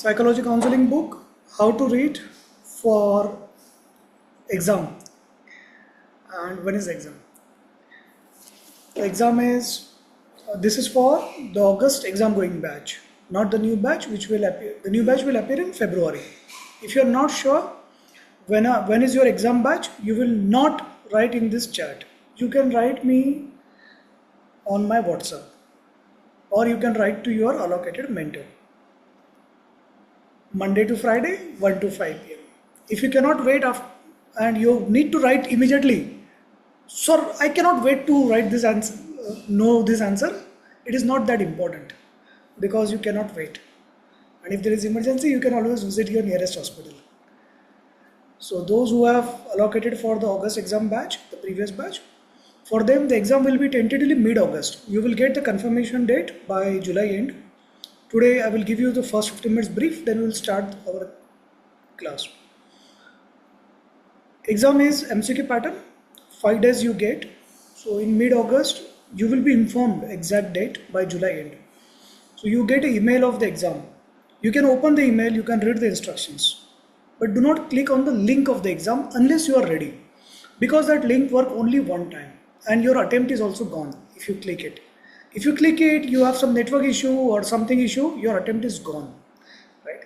psychology counseling book, how to read for exam. And when is the exam? The exam is, this is for the August exam going batch, not the new batch which will appear. The new batch will appear in February. If you are not sure when is your exam batch, you will not write in this chat. You can write me on my WhatsApp, or you can write to your allocated mentor. Monday to Friday, 1 to 5 p.m. If you cannot wait and you need to write immediately, sir, I cannot wait to write this answer, know this answer. It is not that important because you cannot wait. And if there is emergency, you can always visit your nearest hospital. So those who have allocated for the August exam batch, the previous batch, for them the exam will be tentatively mid-August. You will get the confirmation date by July end. Today I will give you the first 15 minutes brief, then we will start our class. Exam is MCQ pattern, 5 days you get. So in mid-August, you will be informed exact date by July end. So you get an email of the exam. You can open the email, you can read the instructions. But do not click on the link of the exam unless you are ready. Because that link works only one time and your attempt is also gone if you click it. If you click it, you have some network issue or something issue, your attempt is gone, right?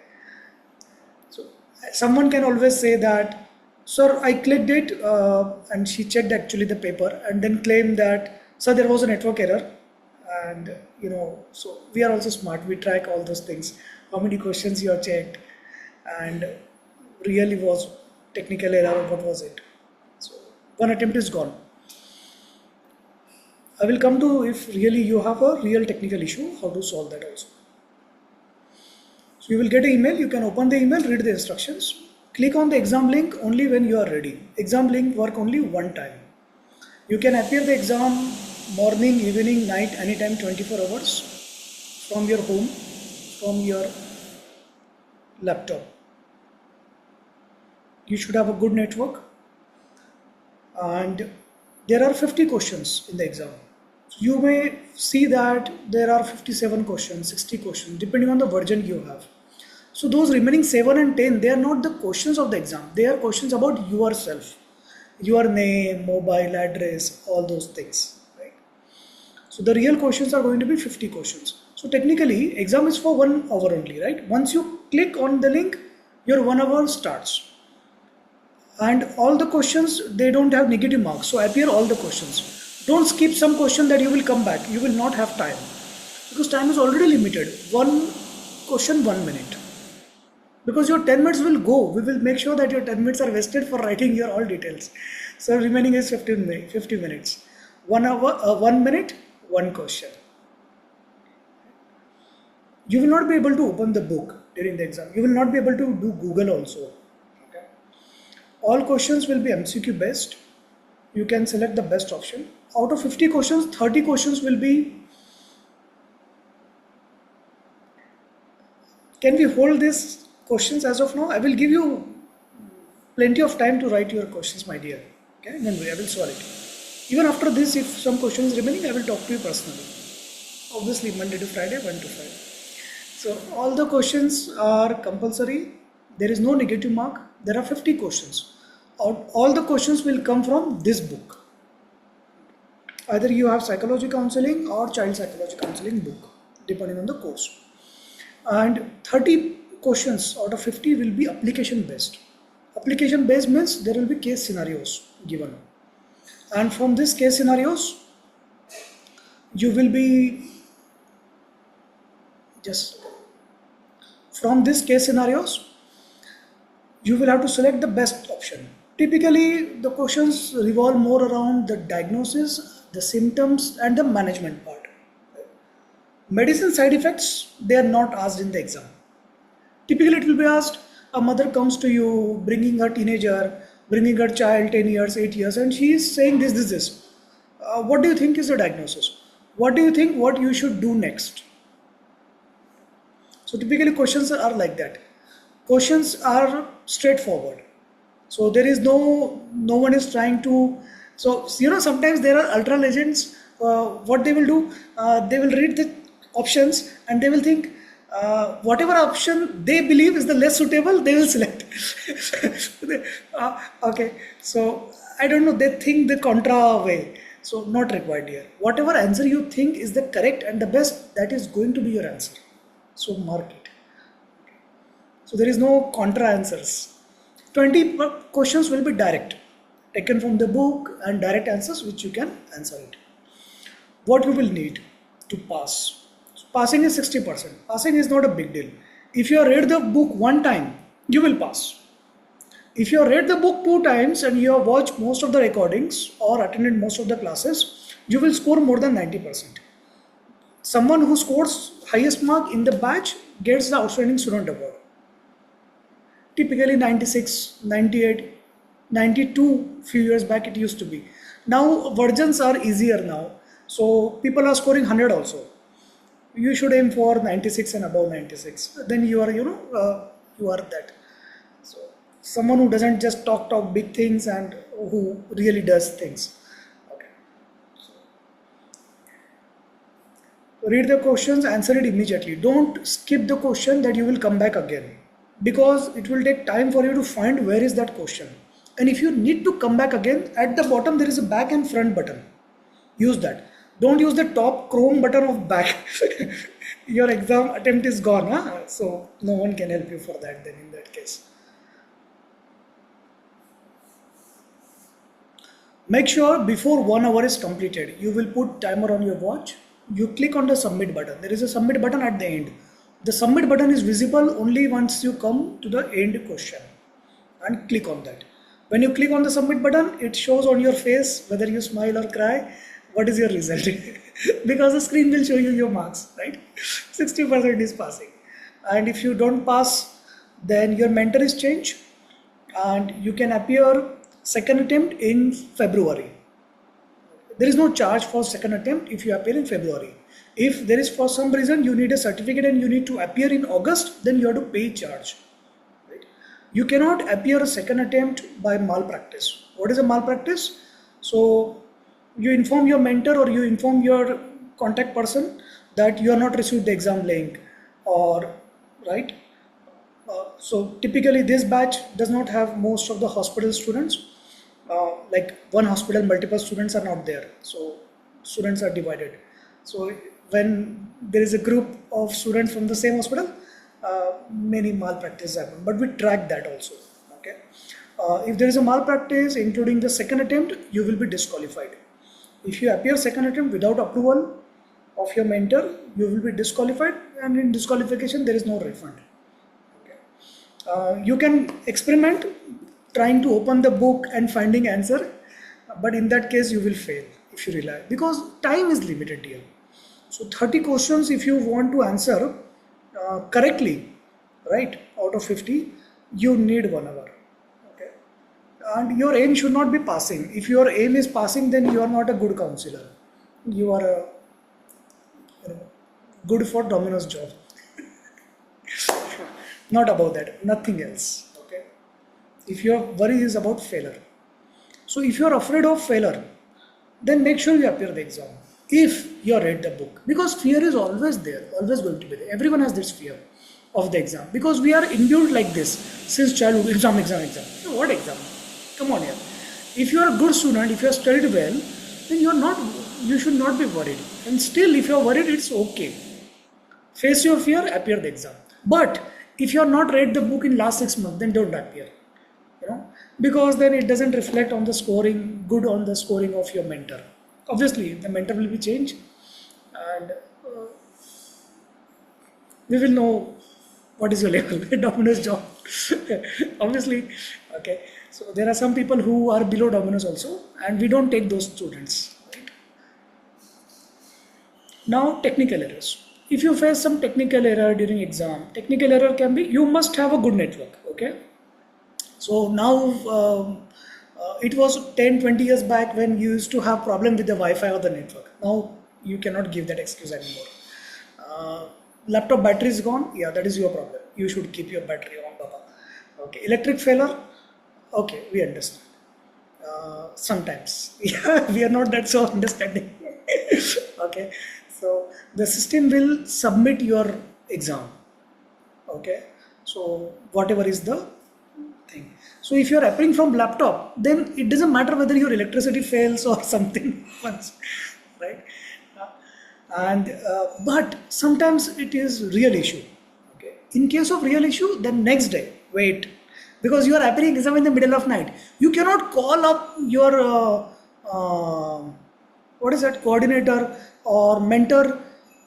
So someone can always say that, sir, I clicked it and she checked actually the paper and then claimed that, sir, there was a network error. And so we are also smart. We track all those things. How many questions you have checked and really was technical error, what was it? So one attempt is gone. I will come to if really you have a real technical issue, how to solve that also. So you will get an email, you can open the email, read the instructions. Click on the exam link only when you are ready. Exam link work only one time. You can appear the exam morning, evening, night, anytime, 24 hours from your home, from your laptop. You should have a good network and there are 50 questions in the exam. You may see that there are 57 questions, 60 questions, depending on the version you have. So those remaining 7 and 10, they are not the questions of the exam. They are questions about yourself, your name, mobile address, all those things, right? So the real questions are going to be 50 questions. So technically, exam is for 1 hour only, right? Once you click on the link, your 1 hour starts. And all the questions, they don't have negative marks. So appear all the questions. Don't skip some question that you will come back. You will not have time. Because time is already limited. 1 question, 1 minute. Because your 10 minutes will go. We will make sure that your 10 minutes are wasted for writing your all details. So remaining is 50 minutes. 1 hour, 1 minute, 1 question. You will not be able to open the book during the exam. You will not be able to do Google also. Okay. All questions will be MCQ based. You can select the best option. Out of 50 questions, 30 questions will be. Can we hold these questions as of now? I will give you plenty of time to write your questions, my dear. Okay, then I will solve it. Even after this, if some questions remaining, I will talk to you personally. Obviously, Monday to Friday, 1 to 5. So all the questions are compulsory. There is no negative mark. There are 50 questions. All the questions will come from this book. Either you have psychology counseling or child psychology counseling book, depending on the course. And 30 questions out of 50 will be application based. Application based means there will be case scenarios given. And from these case scenarios, you will be from these case scenarios, you will have to select the best option. Typically, the questions revolve more around the diagnosis, the symptoms and the management part. Medicine side effects, they are not asked in the exam. Typically, it will be asked, a mother comes to you, bringing her teenager, bringing her child 10 years, 8 years, and she is saying this. What do you think is the diagnosis? What do you think what you should do next? So typically questions are like that. Questions are straightforward. So there is no one is trying to, so sometimes there are ultra legends, what they will do, they will read the options and they will think Whatever option they believe is the less suitable, they will select. Okay, so I don't know, they think the contra way. So not required here. Whatever answer you think is the correct and the best, that is going to be your answer. So mark it. So there is no contra answers. 20 questions will be direct, taken from the book, and direct answers which you can answer it. What you will need to pass? Passing is 60%. Passing is not a big deal. If you have read the book one time, you will pass. If you have read the book two times and you have watched most of the recordings or attended most of the classes, you will score more than 90%. Someone who scores highest mark in the batch gets the outstanding student award. Typically 96, 98, 92 few years back it used to be. Now versions are easier now. So people are scoring 100 also. You should aim for 96 and above 96. Then you are, you are that. So someone who doesn't just talk big things and who really does things. Okay. So, read the questions, answer it immediately. Don't skip the question that you will come back again, because it will take time for you to find where is that question. And if you need to come back again, at the bottom there is a back and front button. Use that. Don't use the top chrome button of back. Your exam attempt is gone, huh? So no one can help you for that then in that case. Make sure before 1 hour is completed, you will put timer on your watch. You click on the submit button. There is a submit button at the end. The submit button is visible only once you come to the end question and click on that. When you click on the submit button, it shows on your face whether you smile or cry, what is your result. Because the screen will show you your marks, right? 60% is passing. And if you don't pass, then your mentor is changed and you can appear second attempt in February. There is no charge for second attempt if you appear in February. If there is for some reason you need a certificate and you need to appear in August, then you have to pay charge. Right? You cannot appear a second attempt by malpractice. What is a malpractice? So you inform your mentor or you inform your contact person that you are not received the exam link, or right. So typically this batch does not have most of the hospital students. Like one hospital, multiple students are not there. So students are divided. So when there is a group of students from the same hospital, many malpractice happen. But we track that also. Okay. If there is a malpractice, including the second attempt, you will be disqualified. If you appear second attempt without approval of your mentor, you will be disqualified, and in disqualification there is no refund. Okay. You can experiment trying to open the book and finding answer, but in that case you will fail if you rely, because time is limited here. So 30 questions if you want to answer correctly, right, out of 50, you need 1 hour. Okay. And your aim should not be passing. If your aim is passing, then you are not a good counselor. You are good for Domino's job. Not about that, nothing else. Okay. If your worry is about failure. So if you are afraid of failure, then make sure you appear the exam. If you read the book, because fear is always there, always going to be there. Everyone has this fear of the exam, because we are imbued like this since childhood. Exam. So what exam? Come on here. If you are a good student, if you have studied well, then you should not be worried. And still, if you are worried, it's okay. Face your fear, appear the exam. But if you have not read the book in last 6 months, then don't appear. Because then it doesn't reflect on the scoring, good on the scoring of your mentor. Obviously, the mentor will be changed, and we will know what is your level. Domino's job. Obviously, okay. So there are some people who are below Domino's also, and we don't take those students. Right? Now, technical errors. If you face some technical error during exam, technical error can be, you must have a good network. Okay. So now it was 10-20 years back when you used to have problem with the Wi-Fi or the network. Now you cannot give that excuse anymore. Laptop battery is gone. Yeah, that is your problem. You should keep your battery on, Papa. Okay. Electric failure. Okay, we understand. Sometimes we are not that so understanding. Okay. So the system will submit your exam. Okay, so whatever is the thing. So if you are appearing from laptop, then it doesn't matter whether your electricity fails or something once, right? And but sometimes it is real issue. Okay, in case of real issue, then next day wait, because you are appearing exam in the middle of night. You cannot call up your what is that, coordinator or mentor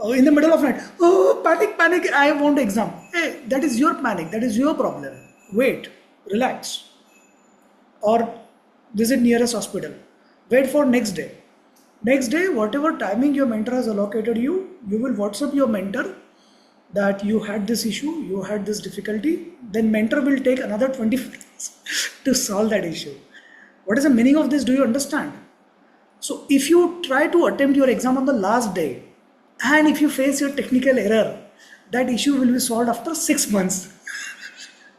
in the middle of night. Oh, panic, panic! I want exam. Hey, that is your panic. That is your problem. Wait, relax, or visit nearest hospital. Wait for next day. Next day, whatever timing your mentor has allocated you, you will WhatsApp your mentor that you had this issue, you had this difficulty. Then mentor will take another 20 minutes to solve that issue. What is the meaning of this? Do you understand? So if you try to attempt your exam on the last day, and if you face your technical error, that issue will be solved after 6 months.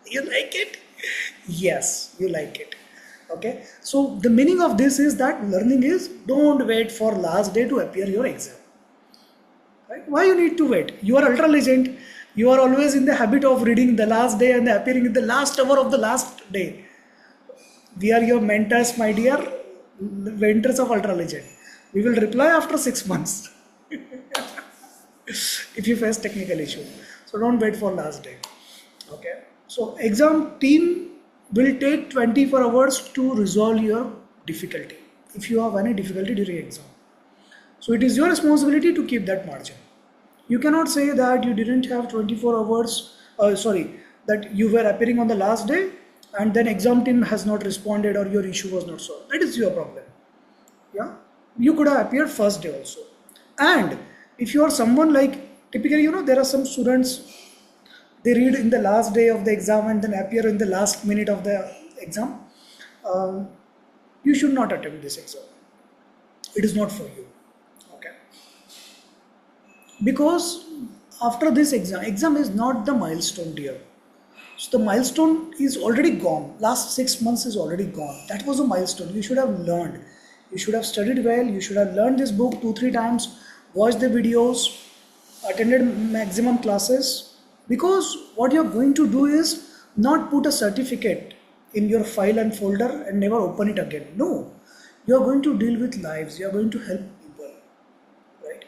You like it? Yes, you like it. Okay. So the meaning of this is that learning is, don't wait for last day to appear your exam. Right? Why you need to wait? You are ultra legend. You are always in the habit of reading the last day and appearing in the last hour of the last day. We are your mentors, my dear mentors of ultra legend. We will reply after 6 months if you face technical issue. So don't wait for last day. Okay. So exam team will take 24 hours to resolve your difficulty if you have any difficulty during exam. So it is your responsibility to keep that margin. You cannot say that you didn't have 24 hours, that you were appearing on the last day and then exam team has not responded or your issue was not solved. That is your problem. Yeah, you could have appeared first day also. And if you are someone like, typically, there are some students, they read in the last day of the exam and then appear in the last minute of the exam. You should not attempt this exam. It is not for you. Okay. Because after this exam is not the milestone, dear. So the milestone is already gone. Last 6 months is already gone. That was a milestone. You should have learned. You should have studied well. You should have learned this book 2-3 times, watched the videos, attended maximum classes. Because what you're going to do is not put a certificate in your file and folder and never open it again. No, you're going to deal with lives. You're going to help people, right?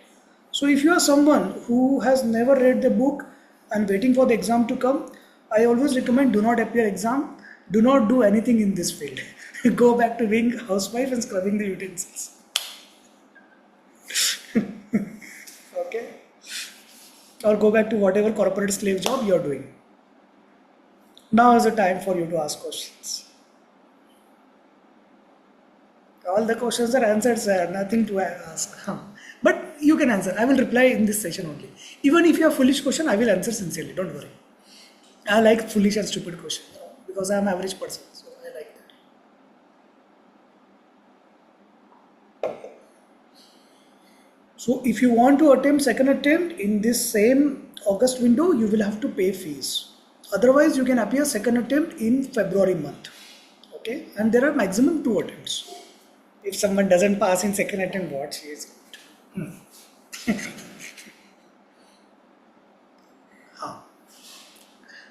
So if you are someone who has never read the book and waiting for the exam to come, I always recommend, do not appear exam. Do not do anything in this field. Go back to being housewife and scrubbing the utensils. Okay. Or go back to whatever corporate slave job you are doing. Now is the time for you to ask questions. All the questions are answered, sir. Nothing to ask. But you can answer. I will reply in this session only. Even if you have foolish question, I will answer sincerely. Don't worry. I like foolish and stupid questions because I am an average person. So I like that. So if you want to attempt second attempt in this same August window, you will have to pay fees. Otherwise, you can appear second attempt in February month. Okay, and there are maximum 2 attempts. If someone doesn't pass in second attempt, what she is going to.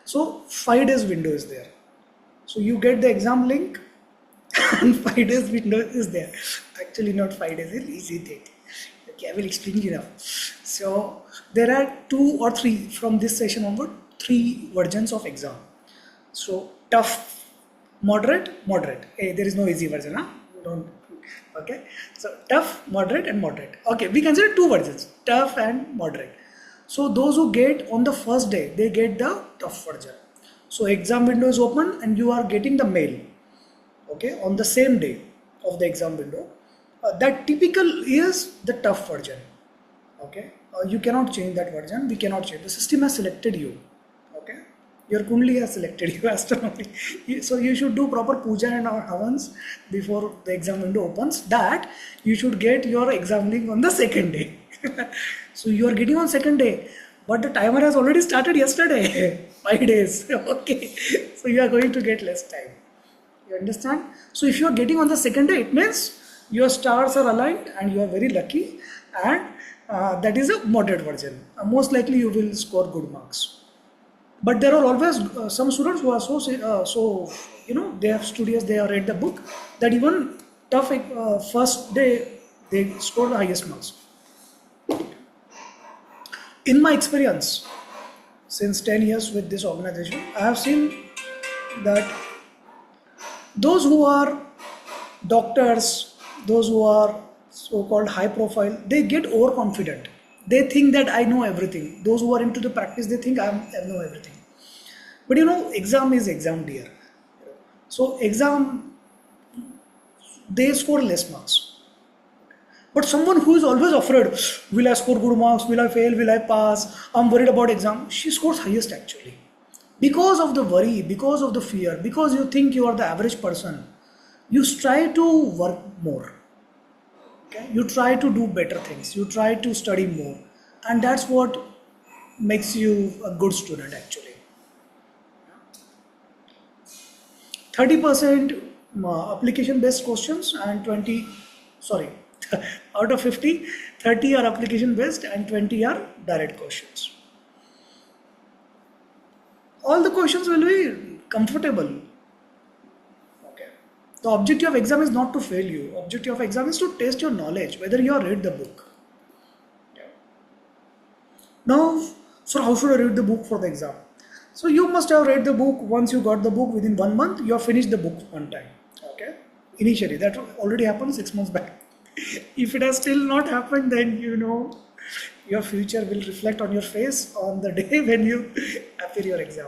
So 5 days window is there. So you get the exam link and 5 days window is there. Actually not 5 days, it's easy thing. Okay, I will explain you now. So there are 2 or 3 from this session onward, 3 versions of exam. So tough, moderate. Hey, there is no easy version, huh? Don't. Okay. So tough, moderate and moderate. Okay, we consider 2 versions, tough and moderate. So those who get on the first day, they get the tough version. So exam window is open and you are getting the mail, okay, on the same day of the exam window. That typical is the tough version, okay. You cannot change that version. We cannot change. The system has selected you, okay. Your Kundli has selected you, astronomy. So you should do proper puja and havans before the exam window opens. That you should get your exam link on the second day. So you are getting on second day, but the timer has already started yesterday. 5 days. Okay. So you are going to get less time. You understand? So if you are getting on the second day, it means your stars are aligned and you are very lucky, and that is a moderate version. Most likely you will score good marks. But there are always some students who are so they have studious, they have read the book, that even tough first day they score the highest marks. In my experience, since 10 years with this organization, I have seen that those who are doctors, those who are so-called high profile, they get overconfident. They think that I know everything. Those who are into the practice, they think I know everything. But exam is exam, dear. So exam, they score less marks. But someone who is always afraid, will I score good marks? Will I fail? Will I pass? I'm worried about exam. She scores highest actually. Because of the worry, because of the fear, because you think you are the average person, you try to work more. Okay? You try to do better things. You try to study more. And that's what makes you a good student actually. 30% application based questions and 20, sorry, out of 50, 30 are application based and 20 are direct questions. All the questions will be comfortable. Okay. The objective of exam is not to fail you. Objective of exam is to test your knowledge, whether you have read the book. Okay. Now, so how should I read the book for the exam? So you must have read the book. Once you got the book, within 1 month, you have finished the book one time. Okay. Initially, that already happened 6 months back. If it has still not happened, then your future will reflect on your face on the day when you appear your exam.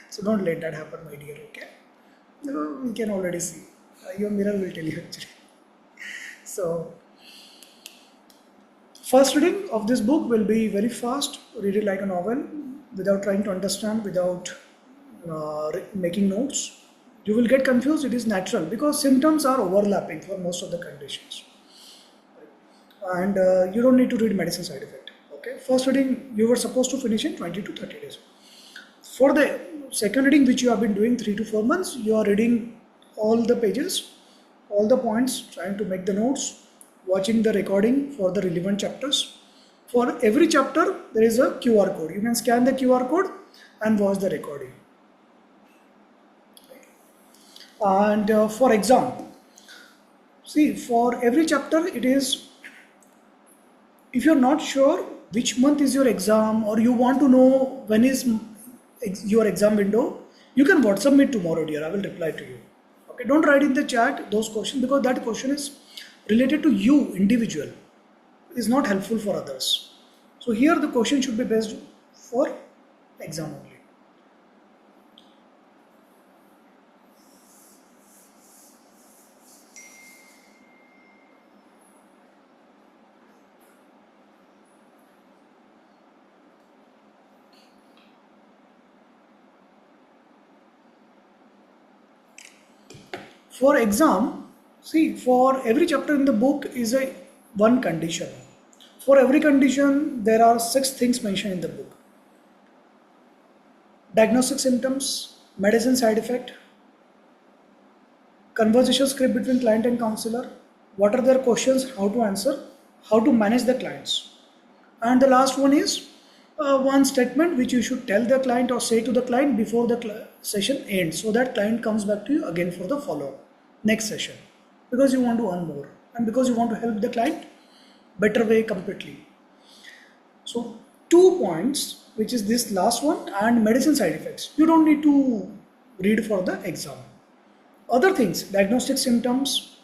So don't let that happen, my dear. Okay. We can already see. Your mirror will tell you actually. So first reading of this book will be very fast. Read it like a novel, without trying to understand, without making notes. You will get confused. It is natural because symptoms are overlapping for most of the conditions. And you don't need to read medicine side effect. Okay. First reading you were supposed to finish in 20 to 30 days. For the second reading, which you have been doing 3 to 4 months, you are reading all the pages, all the points, trying to make the notes, watching the recording for the relevant chapters. For every chapter, there is a QR code. You can scan the QR code and watch the recording. And for exam, see, for every chapter, it is, if you're not sure which month is your exam or you want to know when is your exam window, you can WhatsApp me tomorrow, dear. I will reply to you. Okay, don't write in the chat those questions because that question is related to you, individual. It is not helpful for others. So here the question should be based for exam only. For exam, see, for every chapter in the book is a one condition. For every condition, there are 6 things mentioned in the book. Diagnostic symptoms, medicine side effect, conversation script between client and counselor, what are their questions, how to answer, how to manage the clients. And the last one is one statement which you should tell the client or say to the client before the session ends, so that client comes back to you again for the follow-up next session, because you want to earn more and because you want to help the client better way completely. So 2 points, which is this last one, and medicine side effects, you don't need to read for the exam. Other things, diagnostic symptoms,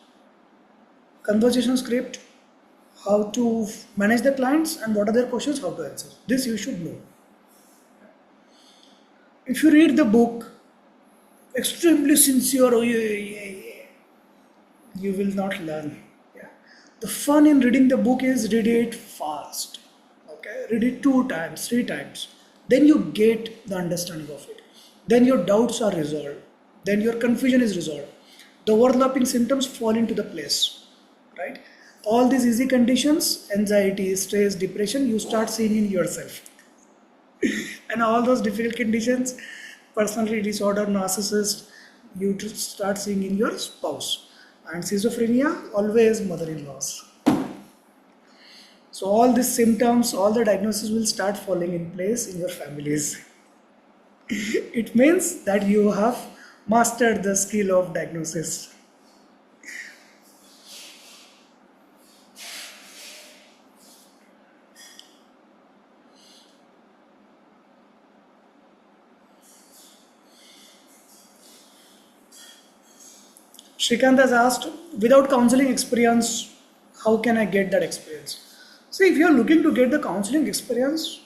conversation script, how to manage the clients and what are their questions, how to answer, this you should know. If you read the book extremely sincere, you will not learn. Yeah. The fun in reading the book is read it fast. Okay, read it 2 times, 3 times. Then you get the understanding of it. Then your doubts are resolved. Then your confusion is resolved. The overlapping symptoms fall into the place. Right? All these easy conditions, anxiety, stress, depression, you start seeing in yourself. And all those difficult conditions, personality disorder, narcissist, you start seeing in your spouse. And schizophrenia, always mother-in-laws. So all these symptoms, all the diagnoses will start falling in place in your families. It means that you have mastered the skill of diagnosis. Shrikant has asked, without counseling experience, how can I get that experience? See, if you are looking to get the counseling experience,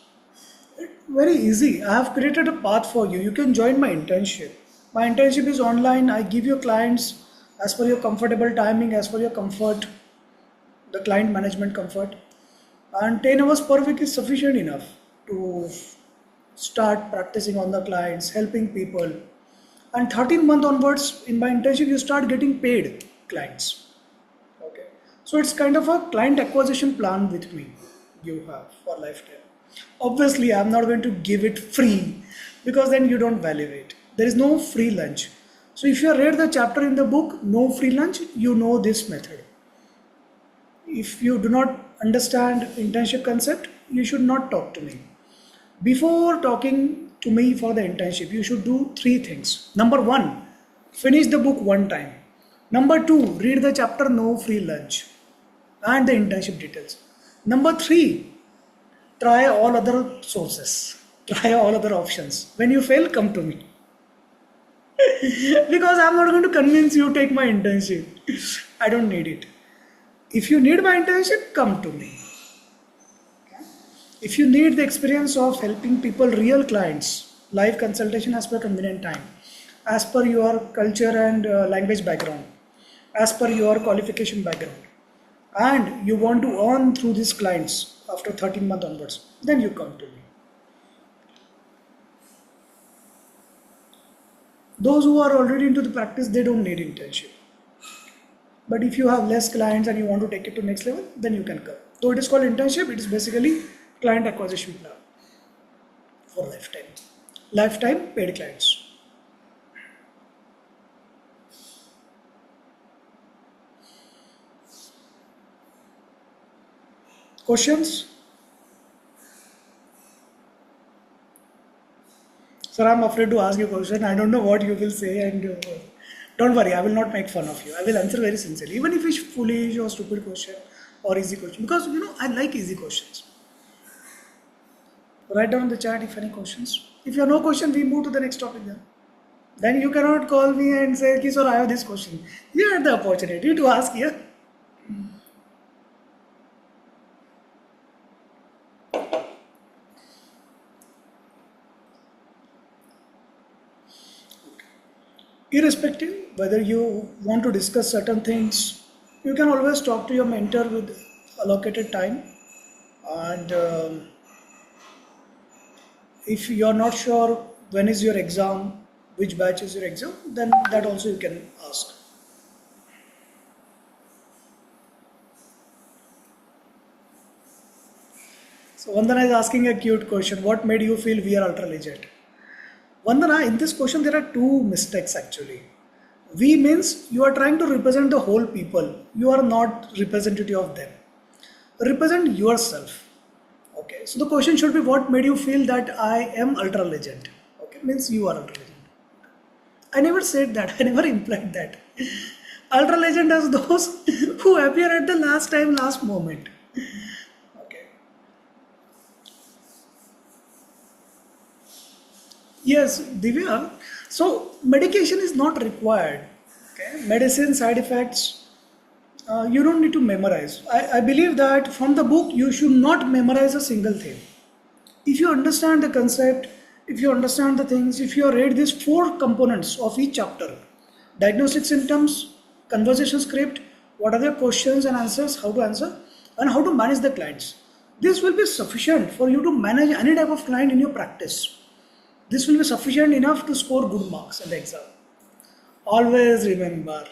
very easy. I have created a path for you. You can join my internship. My internship is online. I give you clients as per your comfortable timing, as per your comfort, the client management comfort. And 10 hours per week is sufficient enough to start practicing on the clients, helping people. And 13 month onwards in my internship, you start getting paid clients. Okay. So it's kind of a client acquisition plan with me you have for lifetime. Obviously, I'm not going to give it free because then you don't value it. There is no free lunch. So if you read the chapter in the book, no free lunch, you know this method. If you do not understand internship concept, you should not talk to me. Before talking to me for the internship, you should do three things. Number one, finish the book one time. Number two, read the chapter No Free Lunch and the internship details. Number three, try all other sources, try all other options. When you fail, come to me. Because I'm not going to convince you to take my internship. I don't need it. If you need my internship, come to me. If you need the experience of helping people, real clients, live consultation as per convenient time, as per your culture and language background, as per your qualification background, and you want to earn through these clients after 13 months onwards, then you come to me. Those who are already into the practice, they don't need internship. But if you have less clients and you want to take it to next level, then you can come. Though it is called internship, it is basically client acquisition plan for lifetime. Lifetime paid clients. Questions? Sir, I'm afraid to ask you a question. I don't know what you will say, and don't worry, I will not make fun of you. I will answer very sincerely, even if it's foolish or stupid question or easy question, because I like easy questions. Write down in the chat if any questions. If you have no question, we move to the next topic then. Then you cannot call me and say, "Ki, sir, I have this question." You had the opportunity to ask here. Irrespective whether you want to discuss certain things, you can always talk to your mentor with allocated time. And if you are not sure when is your exam, which batch is your exam, then that also you can ask. So Vandana is asking a cute question. What made you feel we are ultra legend? Vandana, in this question there are two mistakes actually. We means you are trying to represent the whole people. You are not representative of them. Represent yourself. Okay. So the question should be, what made you feel that I am ultra legend? Okay. Means you are ultra legend. I never said that. I never implied that. Ultra legend are those who appear at the last time, last moment. Okay. Yes, Divya. So medication is not required. Okay. Medicine side effects. You don't need to memorize. I believe that from the book you should not memorize a single thing. If you understand the concept, if you understand the things, if you read these four components of each chapter, diagnostic symptoms, conversation script, what are the questions and answers, how to answer, and how to manage the clients. This will be sufficient for you to manage any type of client in your practice. This will be sufficient enough to score good marks in the exam. Always remember,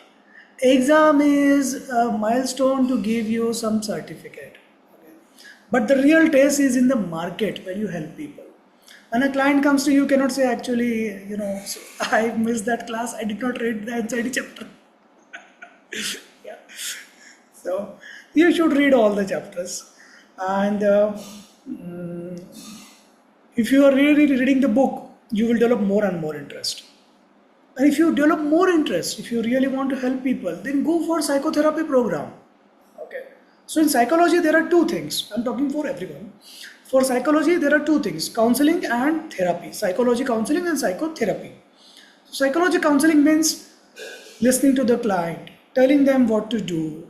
exam is a milestone to give you some certificate. Okay? But the real test is in the market when you help people. When a client comes to you, cannot say actually, so I missed that class, I did not read the anxiety chapter. Yeah. So you should read all the chapters. And if you are really reading the book, you will develop more and more interest. And if you develop more interest, if you really want to help people, then go for psychotherapy program. Okay. So in psychology, there are two things. I'm talking for everyone. For psychology, there are two things: counseling and therapy. Psychology counseling and psychotherapy. Psychology counseling means listening to the client, telling them what to do,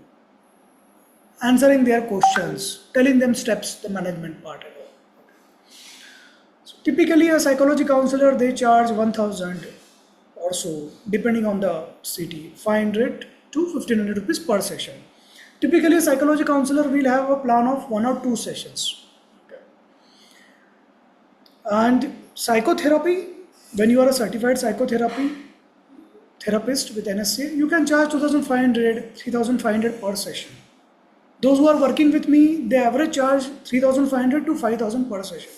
answering their questions, telling them steps, the management part. So typically, a psychology counselor, they charge 1,000 or so, depending on the city, 500 to 1,500 rupees per session. Typically, a psychology counselor will have a plan of 1 or 2 sessions. Okay. And psychotherapy, when you are a certified psychotherapy therapist with NSC, you can charge 2,500, 3,500 per session. Those who are working with me, they average charge 3,500 to 5,000 per session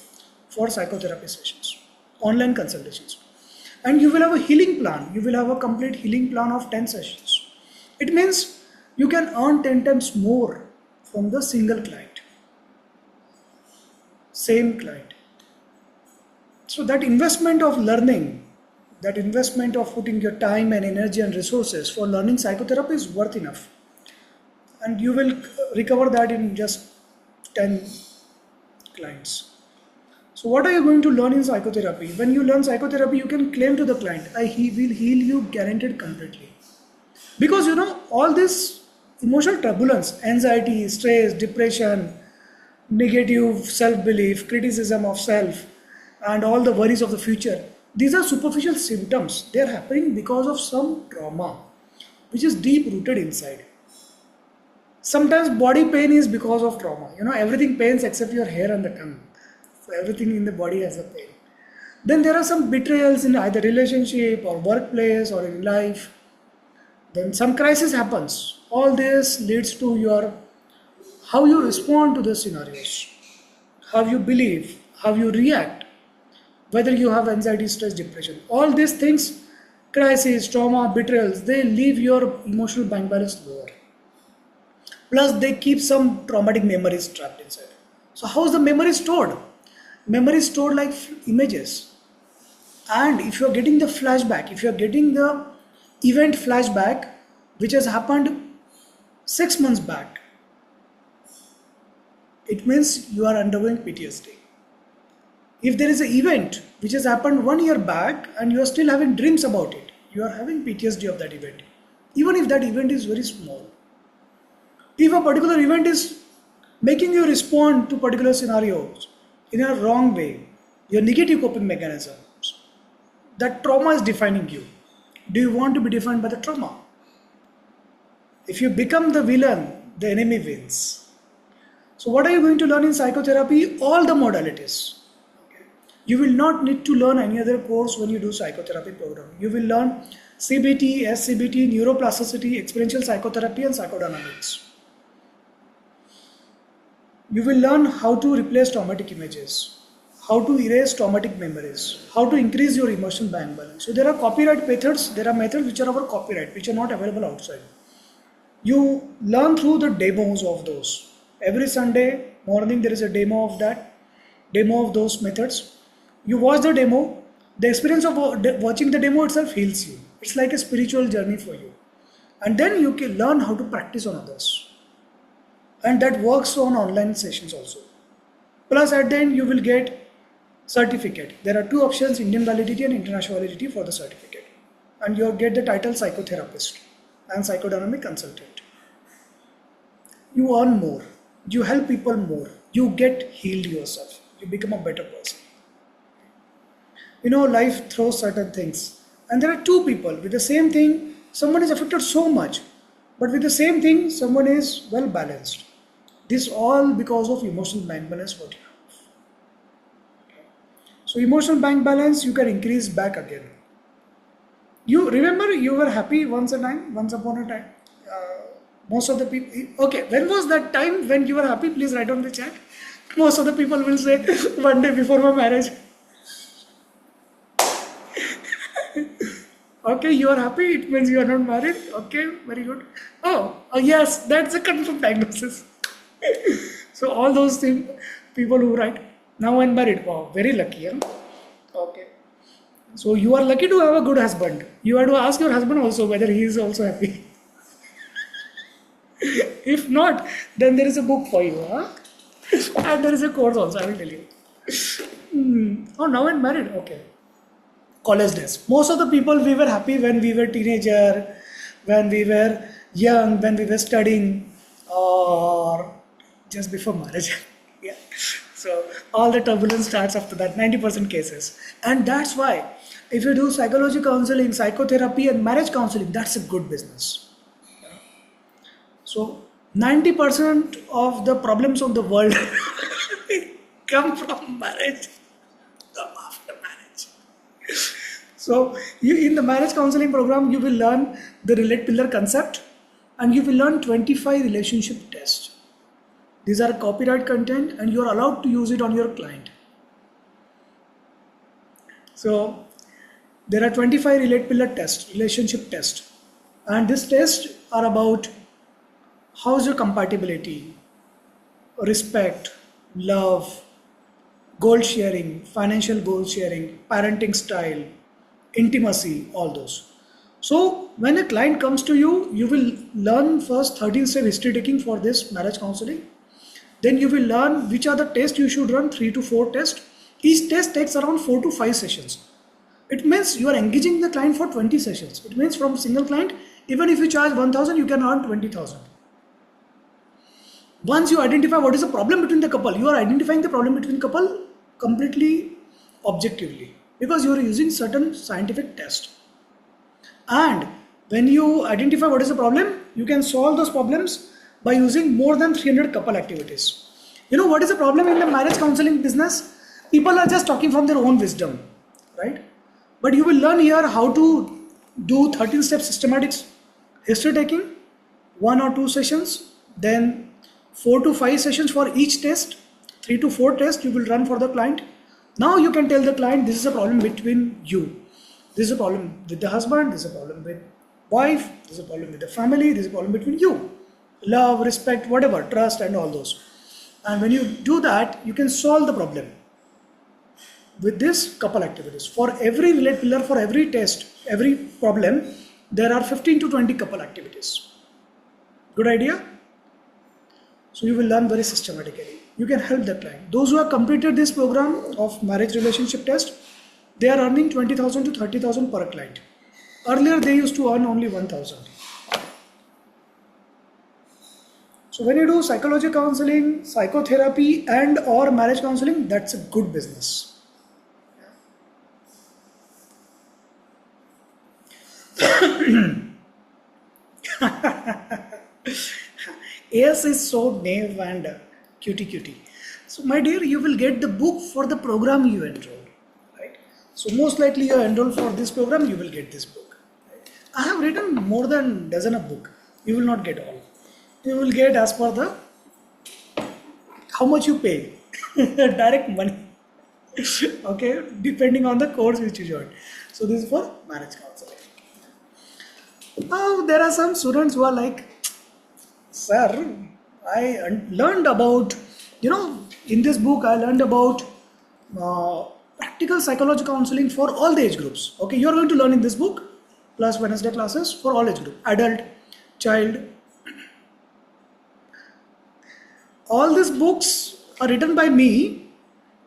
for psychotherapy sessions, online consultations. And you will have a healing plan. You will have a complete healing plan of 10 sessions. It means you can earn 10 times more from the single client. Same client. So that investment of learning, that investment of putting your time and energy and resources for learning psychotherapy is worth enough. And you will recover that in just 10 clients. So what are you going to learn in psychotherapy? When you learn psychotherapy, you can claim to the client, he will heal you guaranteed completely. Because all this emotional turbulence, anxiety, stress, depression, negative self-belief, criticism of self, and all the worries of the future, these are superficial symptoms. They are happening because of some trauma, which is deep rooted inside. Sometimes body pain is because of trauma. Everything pains except your hair and the tongue. So everything in the body has a pain. Then there are some betrayals in either relationship or workplace or in life. Then some crisis happens. All this leads to how you respond to the scenarios, how you believe, how you react, whether you have anxiety, stress, depression. All these things, crisis, trauma, betrayals, they leave your emotional bank balance lower. Plus, they keep some traumatic memories trapped inside. So, how is the memory stored? Memory is stored like images. And if you are getting the flashback, if you are getting the event flashback, which has happened 6 months back, it means you are undergoing PTSD. If there is an event which has happened 1 year back and you are still having dreams about it, you are having PTSD of that event, even if that event is very small. If a particular event is making you respond to particular scenarios in a wrong way, your negative coping mechanisms, that trauma is defining you. Do you want to be defined by the trauma? If you become the villain, the enemy wins. So what are you going to learn in psychotherapy? All the modalities. You will not need to learn any other course when you do psychotherapy program. You will learn CBT, SCBT, neuroplasticity, experiential psychotherapy and psychodynamics. You will learn how to replace traumatic images, how to erase traumatic memories, how to increase your emotional bank balance. So there are copyright methods, there are methods which are our copyright, which are not available outside. You learn through the demos of those. Every Sunday morning there is a demo of those methods. You watch the demo, the experience of watching the demo itself heals you. It's like a spiritual journey for you. And then you can learn how to practice on others. And that works on online sessions also. Plus at the end you will get certificate. There are two options, Indian validity and international validity for the certificate. And you get the title psychotherapist and psychodynamic consultant. You earn more. You help people more. You get healed yourself. You become a better person. Life throws certain things. And there are two people with the same thing. Someone is affected so much. But with the same thing, someone is well balanced. This all because of emotional bank balance what you have. Okay. So emotional bank balance you can increase back again. You remember you were happy once upon a time. Most of the people. Okay, when was that time when you were happy? Please write on the chat. Most of the people will say 1 day before my marriage. Okay, you are happy, it means you are not married. Okay, very good. Oh yes, that's a confirmed diagnosis. So all those things, people who write, now I'm married. Oh, very lucky. Okay. So you are lucky to have a good husband. You have to ask your husband also whether he is also happy. If not, then there is a book for you, huh? And there is a course also, I will tell you. Oh, now I'm married. Okay. College days. Most of the people, we were happy when we were teenager, when we were young, when we were studying, or just before marriage. Yeah. So all the turbulence starts after that, 90% cases. And that's why if you do psychology counseling, psychotherapy and marriage counseling, that's a good business. So 90% of the problems of the world come from marriage, come after marriage. So in the marriage counseling program, you will learn the relate pillar concept and you will learn 25 relationship tests. These are copyright content and you are allowed to use it on your client. So there are 25 relate pillar tests, relationship tests. And these tests are about how's your compatibility, respect, love, goal sharing, financial goal sharing, parenting style, intimacy, all those. So when a client comes to you, you will learn first 13-step history taking for this marriage counseling. Then you will learn which are the tests you should run, 3 to 4 tests. Each test takes around 4 to 5 sessions. It means you are engaging the client for 20 sessions. It means from single client, even if you charge 1,000, you can earn 20,000. Once you identify what is the problem between the couple, you are identifying the problem between couple completely objectively because you are using certain scientific test. And when you identify what is the problem, you can solve those problems by using more than 300 couple activities. You know what is the problem in the marriage counseling business? People are just talking from their own wisdom, right? But you will learn here how to do 13-step systematic history taking, 1 or 2 sessions, then 4 to 5 sessions for each test, 3 to 4 tests you will run for the client. Now you can tell the client this is a problem between you. This is a problem with the husband, this is a problem with wife, this is a problem with the family, this is a problem between you. Love, respect, whatever, trust and all those. And when you do that, you can solve the problem with this couple activities. For every relate pillar, for every test, every problem, there are 15 to 20 couple activities. Good idea? So you will learn very systematically. You can help the client. Those who have completed this program of marriage relationship test, they are earning 20,000 to 30,000 per client. Earlier they used to earn only 1,000. So when you do psychology counseling, psychotherapy and or marriage counseling, that's a good business. AS is so naive and cutie. So my dear, you will get the book for the program you enrolled, right? So most likely you are enrolled for this program, you will get this book. Right? I have written more than dozen of book. You will not get all. You will get as per the how much you pay, direct money. Okay, depending on the course which you join. So this is for marriage counseling. Now there are some students who are like, sir, I learned about, in this book I learned about practical psychology counseling for all the age groups. Okay, you are going to learn in this book plus Wednesday classes for all age group, adult, child. All these books are written by me.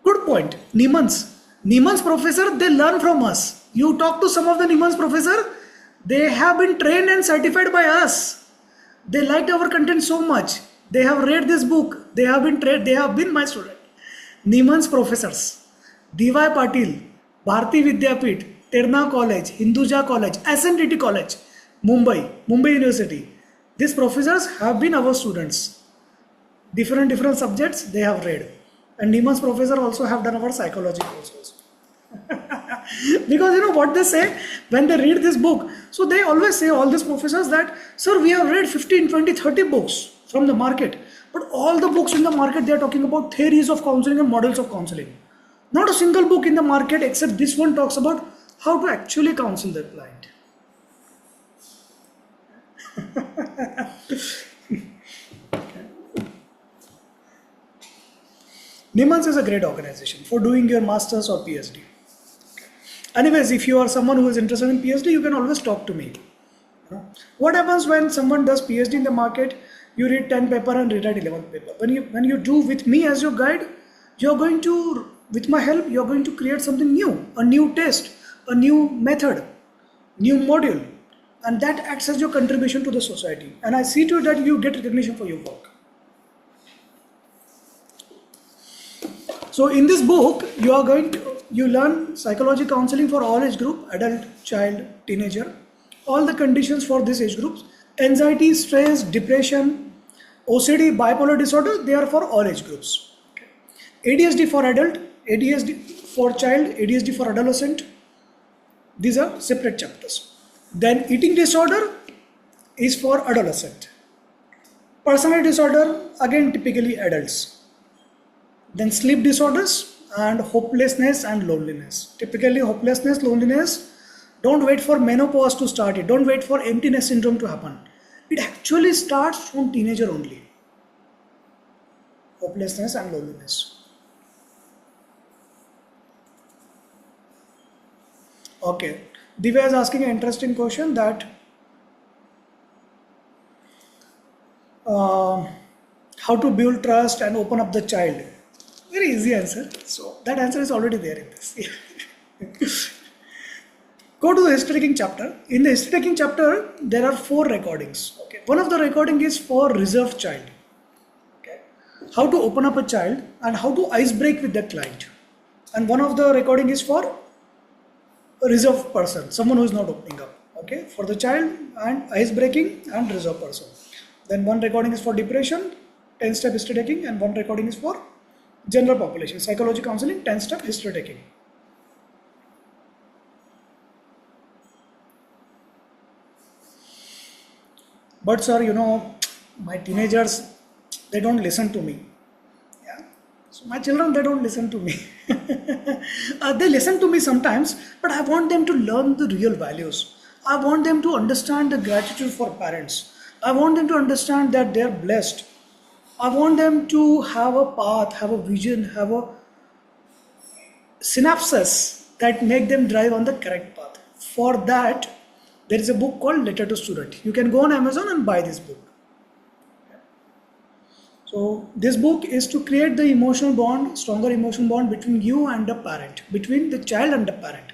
Good point. Niemann's professor, they learn from us. You talk to some of the Niemann's professor, they have been trained and certified by us. They liked our content so much. They have read this book. They have been trained. They have been my student. Niemann's professors, D.Y. Patil, Bharati Vidyapit, Terna College, Hinduja College, SNDT College, Mumbai University. These professors have been our students. Different subjects they have read. And Niemann's professor also have done our psychology course also. Because you know what they say when they read this book. So they always say, all these professors, that, sir, we have read 15, 20, 30 books from the market. But all the books in the market, they are talking about theories of counseling and models of counseling. Not a single book in the market except this one talks about how to actually counsel the client. Niemann's is a great organization for doing your master's or PhD. Anyways, if you are someone who is interested in PhD, you can always talk to me. You know? What happens when someone does PhD in the market? You read 10 paper and rewrite 11th paper. When you do with me as your guide, you're going to, with my help, you're going to create something new, a new test, a new method, new module, and that acts as your contribution to the society. And I see to it that you get recognition for your work. So in this book, you learn psychology counseling for all age group, adult, child, teenager, all the conditions for these age groups, anxiety, stress, depression, OCD, bipolar disorder, they are for all age groups. ADHD for adult, ADHD for child, ADHD for adolescent, these are separate chapters. Then eating disorder is for adolescent. Personality disorder, again typically adults. Then sleep disorders and hopelessness and loneliness. Typically hopelessness, loneliness, don't wait for menopause to start it. Don't wait for emptiness syndrome to happen. It actually starts from teenager only. Hopelessness and loneliness. Okay. Divya is asking an interesting question that how to build trust and open up the child. Very easy answer. So that answer is already there in this. Go to the history taking chapter. In the history taking chapter, there are 4 recordings. Okay. One of the recording is for reserved child. Okay. How to open up a child and how to ice break with the client. And one of the recording is for a reserved person, someone who is not opening up. Okay. For the child and ice breaking and reserved person. Then one recording is for depression, 10-step history taking, and one recording is for general population, psychology counseling, 10-step history taking. But sir, my teenagers, they don't listen to me. Yeah. So my children, they don't listen to me. They listen to me sometimes, but I want them to learn the real values. I want them to understand the gratitude for parents. I want them to understand that they are blessed. I want them to have a path, have a vision, have a synapses that make them drive on the correct path. For that, there is a book called Letter to Student. You can go on Amazon and buy this book. So this book is to create the emotional bond, stronger emotional bond between you and the parent, between the child and the parent.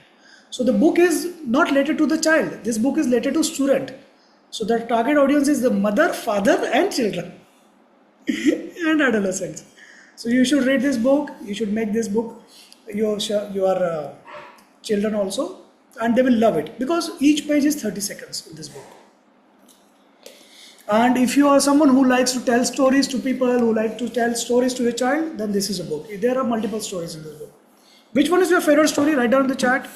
So the book is not related to the child. This book is related to student. So the target audience is the mother, father and children and adolescents. So you should read this book. You should make this book your children also, and they will love it because each page is 30 seconds in this book. And if you are someone who likes to tell stories to people, who like to tell stories to a child, then this is a book. There are multiple stories in this book. Which one is your favorite story? Write down in the chat.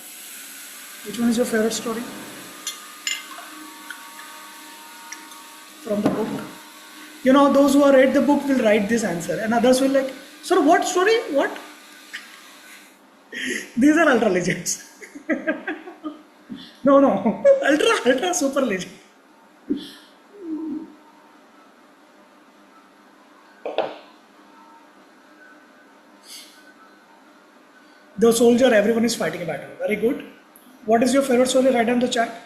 Which one is your favorite story from the book? Those who have read the book will write this answer, and others will like, sir, what story? What? These are ultra legends. No, ultra super legend. The soldier, everyone is fighting a battle. Very good. What is your favorite story? Write down in the chat.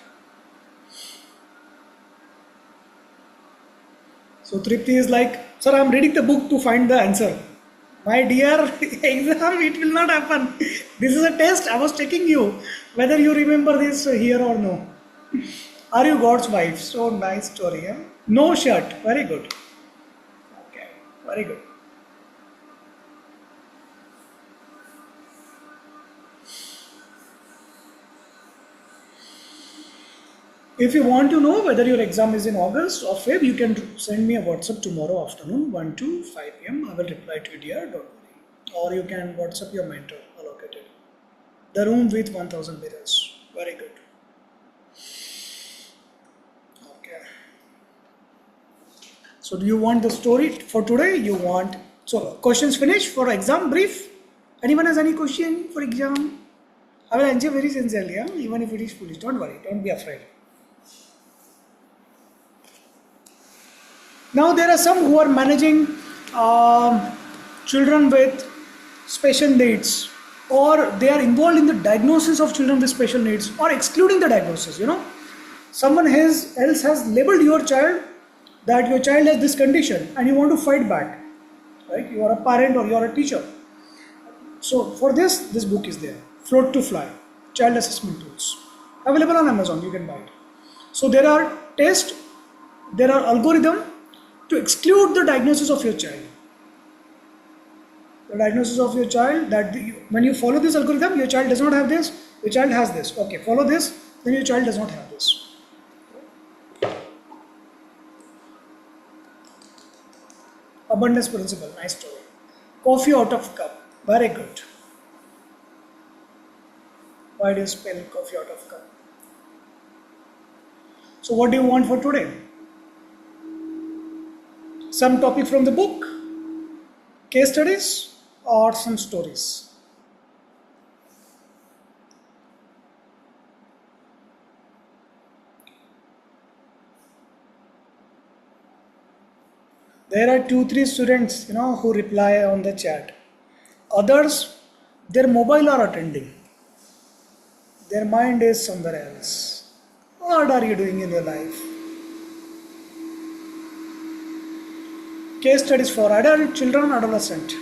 So Tripti is like, sir, I am reading the book to find the answer. My dear, exam, it will not happen. This is a test. I was checking you, whether you remember this here or no. Are you God's wife? So nice story. Huh? No shirt. Very good. Okay. Very good. If you want to know whether your exam is in August or Feb, you can send me a WhatsApp tomorrow afternoon, 1 to 5 p.m. I will reply to you, dear, don't worry. Or you can WhatsApp your mentor allocated. The room with 1000 mirrors. Very good. Okay. So do you want the story for today? So questions finished for exam brief? Anyone has any question for exam? I will answer very sincerely, even if it is foolish. Don't worry, don't be afraid. Now there are some who are managing children with special needs. or they are involved in the diagnosis of children with special needs, or excluding the diagnosis. Someone else has labeled your child that your child has this condition and you want to fight back, right? You are a parent or you are a teacher. So for this book is there, Float to Fly, Child Assessment Tools, available on Amazon. You can buy it. So there are tests, there are algorithm to exclude the diagnosis of your child. The diagnosis of your child, that when you follow this algorithm, your child does not have this, your child has this. Okay, follow this, then your child does not have this. Abundance principle, nice story. Coffee out of cup, very good. Why do you spell coffee out of cup? So what do you want for today? Some topic from the book, case studies, or some stories? There are 2-3 students, who reply on the chat. Others, their mobile are attending. Their mind is somewhere else. What are you doing in your life? Case studies for adult, children, adolescent.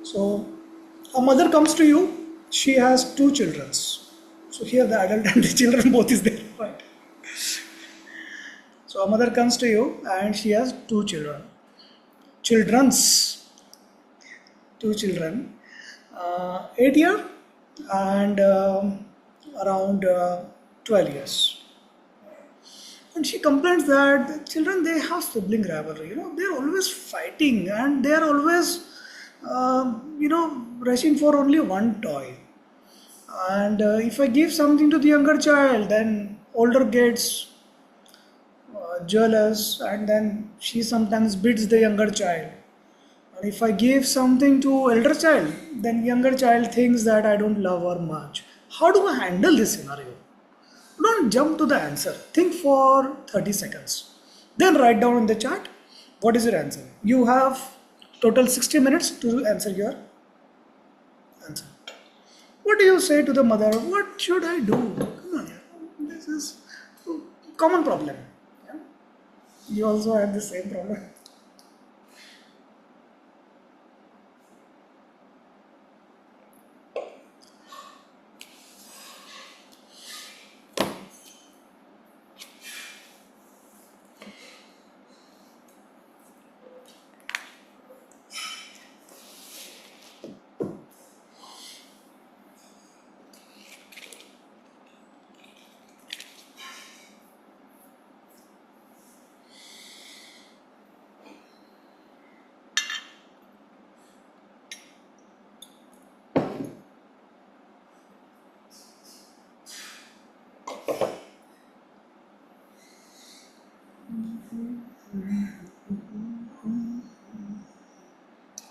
So a mother comes to you, she has 2 children. So here the adult and the children both is there, right? So a mother comes to you and she has 2 children. 2 children, 8 years and around 12 years. And she complains that the children, they have sibling rivalry. They're always fighting and they're always, rushing for only one toy. And if I give something to the younger child, then older gets jealous, and then she sometimes beats the younger child. And if I give something to elder child, then younger child thinks that I don't love her much. How do I handle this scenario? Don't jump to the answer. Think for 30 seconds. Then write down in the chat what is your answer. You have total 60 minutes to answer your answer. What do you say to the mother? What should I do? Come on, this is a common problem. Yeah? You also have the same problem.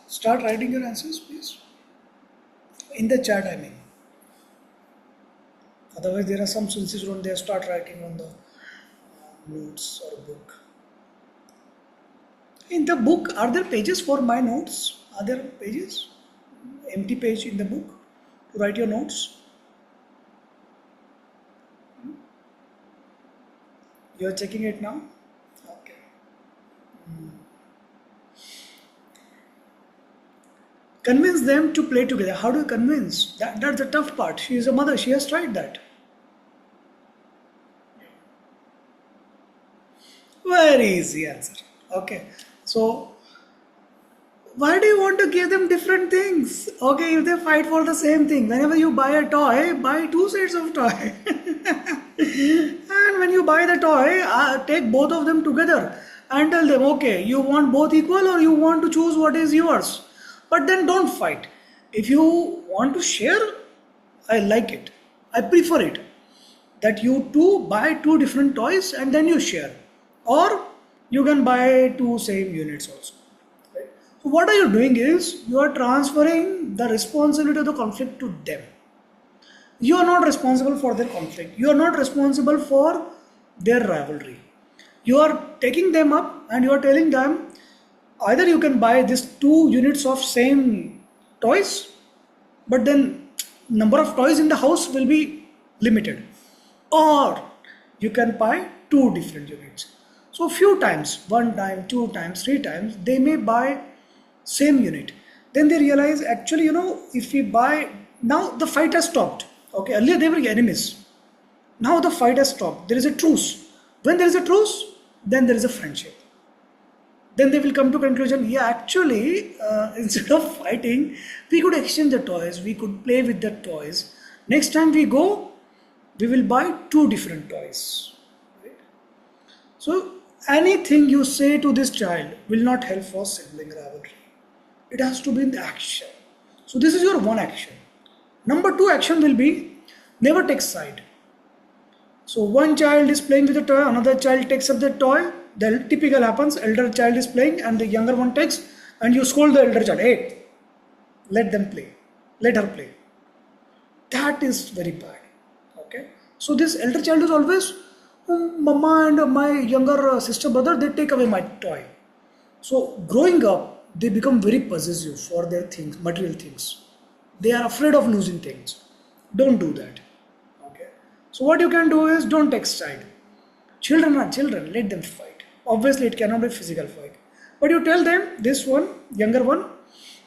Start writing your answers, please. In the chat, I mean. Otherwise, there are some students who don't, they start writing on the notes or book. In the book, are there pages for my notes? Are there pages? Empty page in the book to write your notes? You are checking it now? Okay. Convince them to play together. How do you convince? That's the tough part. She is a mother. She has tried that. Very easy answer. Okay. So, why do you want to give them different things? Okay, if they fight for the same thing, whenever you buy a toy, buy 2 sets of toy. And when you buy the toy, take both of them together and tell them, okay, you want both equal or you want to choose what is yours. But then don't fight. If you want to share, I like it. I prefer it. that you two buy two different toys and then you share, or you can buy two same units also. Right? So what are you doing is you are transferring the responsibility of the conflict to them. You are not responsible for their conflict. You are not responsible for their rivalry. You are taking them up and you are telling them either you can buy these two units of same toys, but then number of toys in the house will be limited, or you can buy two different units. So few times, one time, two times, three times, they may buy same unit. Then they realize actually, if we buy, now the fight has stopped. Okay, earlier they were enemies. Now the fight has stopped. There is a truce. When there is a truce, then there is a friendship. Then they will come to conclusion, yeah, actually, instead of fighting, we could exchange the toys, we could play with the toys. Next time we go, we will buy two different toys. Right? So anything you say to this child will not help for sibling rivalry. It has to be in the action. So this is your one action. Number two action will be never take side. So one child is playing with a toy, another child takes up the toy. The typical happens, elder child is playing and the younger one takes, and you scold the elder child, hey, let them play, let her play. That is very bad. Okay. So this elder child is always, mama and my younger sister brother, they take away my toy. So growing up, they become very possessive for their things, material things. They are afraid of losing things. Don't do that. Okay. So what you can do is don't take side. Children are children, let them fight. Obviously, it cannot be physical fight. But you tell them, this one, younger one,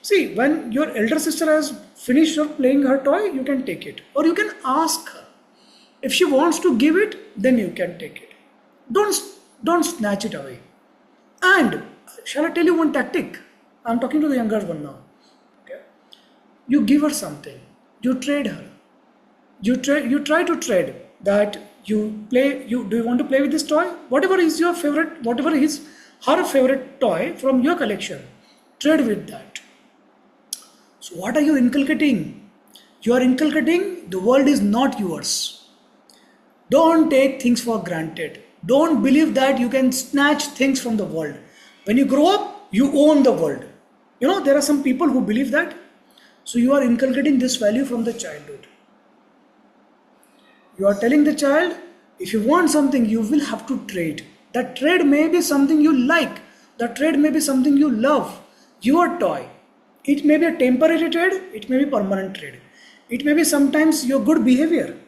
see, when your elder sister has finished playing her toy, you can take it. Or you can ask her. If she wants to give it, then you can take it. Don't snatch it away. And shall I tell you one tactic? I'm talking to the younger one now. Okay. You give her something. You trade her. You try to trade that. Do you want to play with this toy? Whatever is your favorite, whatever is her favorite toy from your collection, trade with that. So what are you inculcating? You are inculcating the world is not yours. Don't take things for granted. Don't believe that you can snatch things from the world. When you grow up, you own the world. There are some people who believe that. So you are inculcating this value from the childhood. You are telling the child, if you want something, you will have to trade. That trade may be something you like. That trade may be something you love. Your toy. It may be a temporary trade. It may be permanent trade. It may be sometimes your good behavior.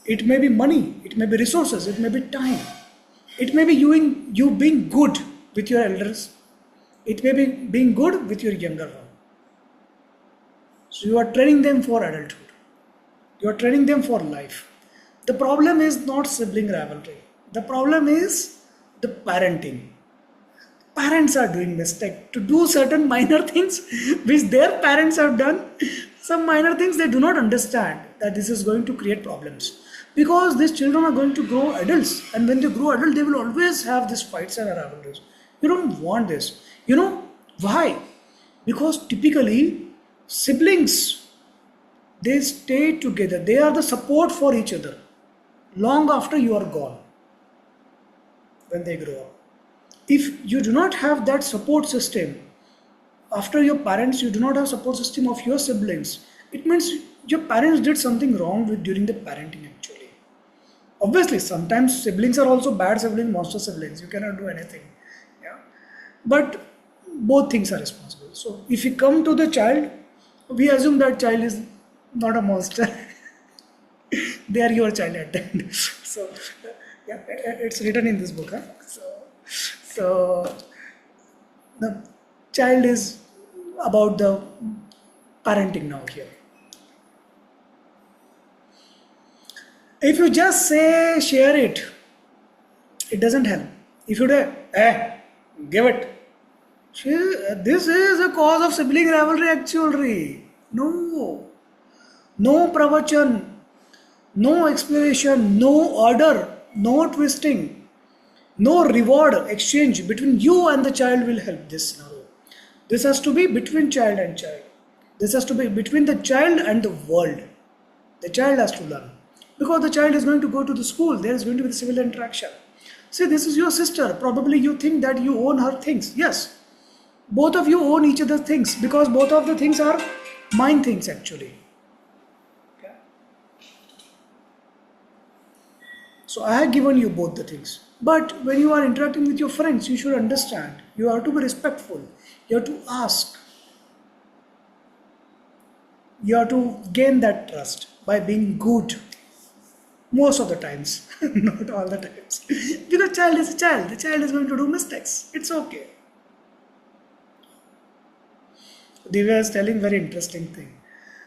It may be money. It may be resources. It may be time. It may be you being good with your elders. It may be being good with your younger one. So you are training them for adulthood. You are training them for life. The problem is not sibling rivalry. The problem is the parenting. Parents are doing mistake to do certain minor things which their parents have done. Some minor things they do not understand that this is going to create problems. Because these children are going to grow adults, and when they grow adult, they will always have these fights and rivalries. You don't want this. Why? Because typically siblings, they stay together. They are the support for each other long after you are gone, when they grow up. If you do not have that support system, after your parents, you do not have support system of your siblings, it means your parents did something wrong during the parenting actually. Obviously, sometimes siblings are also bad siblings, monster siblings. You cannot do anything. Yeah? But both things are responsible. So if you come to the child, we assume that child is not a monster. They are your child at the end. So yeah, it's written in this book. Huh? So the child is about the parenting now here. If you just say share it, it doesn't help. If you say, give it. This is a cause of sibling rivalry actually. No pravachan, no explanation, no order, no twisting, no reward exchange between you and the child will help this scenario. This has to be between child and child. This has to be between the child and the world. The child has to learn. because the child is going to go to the school, there is going to be the civil interaction. See, this is your sister. Probably you think that you own her things. Yes, both of you own each other's things because both of the things are mine things actually. Okay. So I have given you both the things. But when you are interacting with your friends, you should understand. You have to be respectful. You have to ask. You have to gain that trust by being good. Most of the times, not all the times. Because child is a child. The child is going to do mistakes. It's okay. Divya is telling very interesting thing.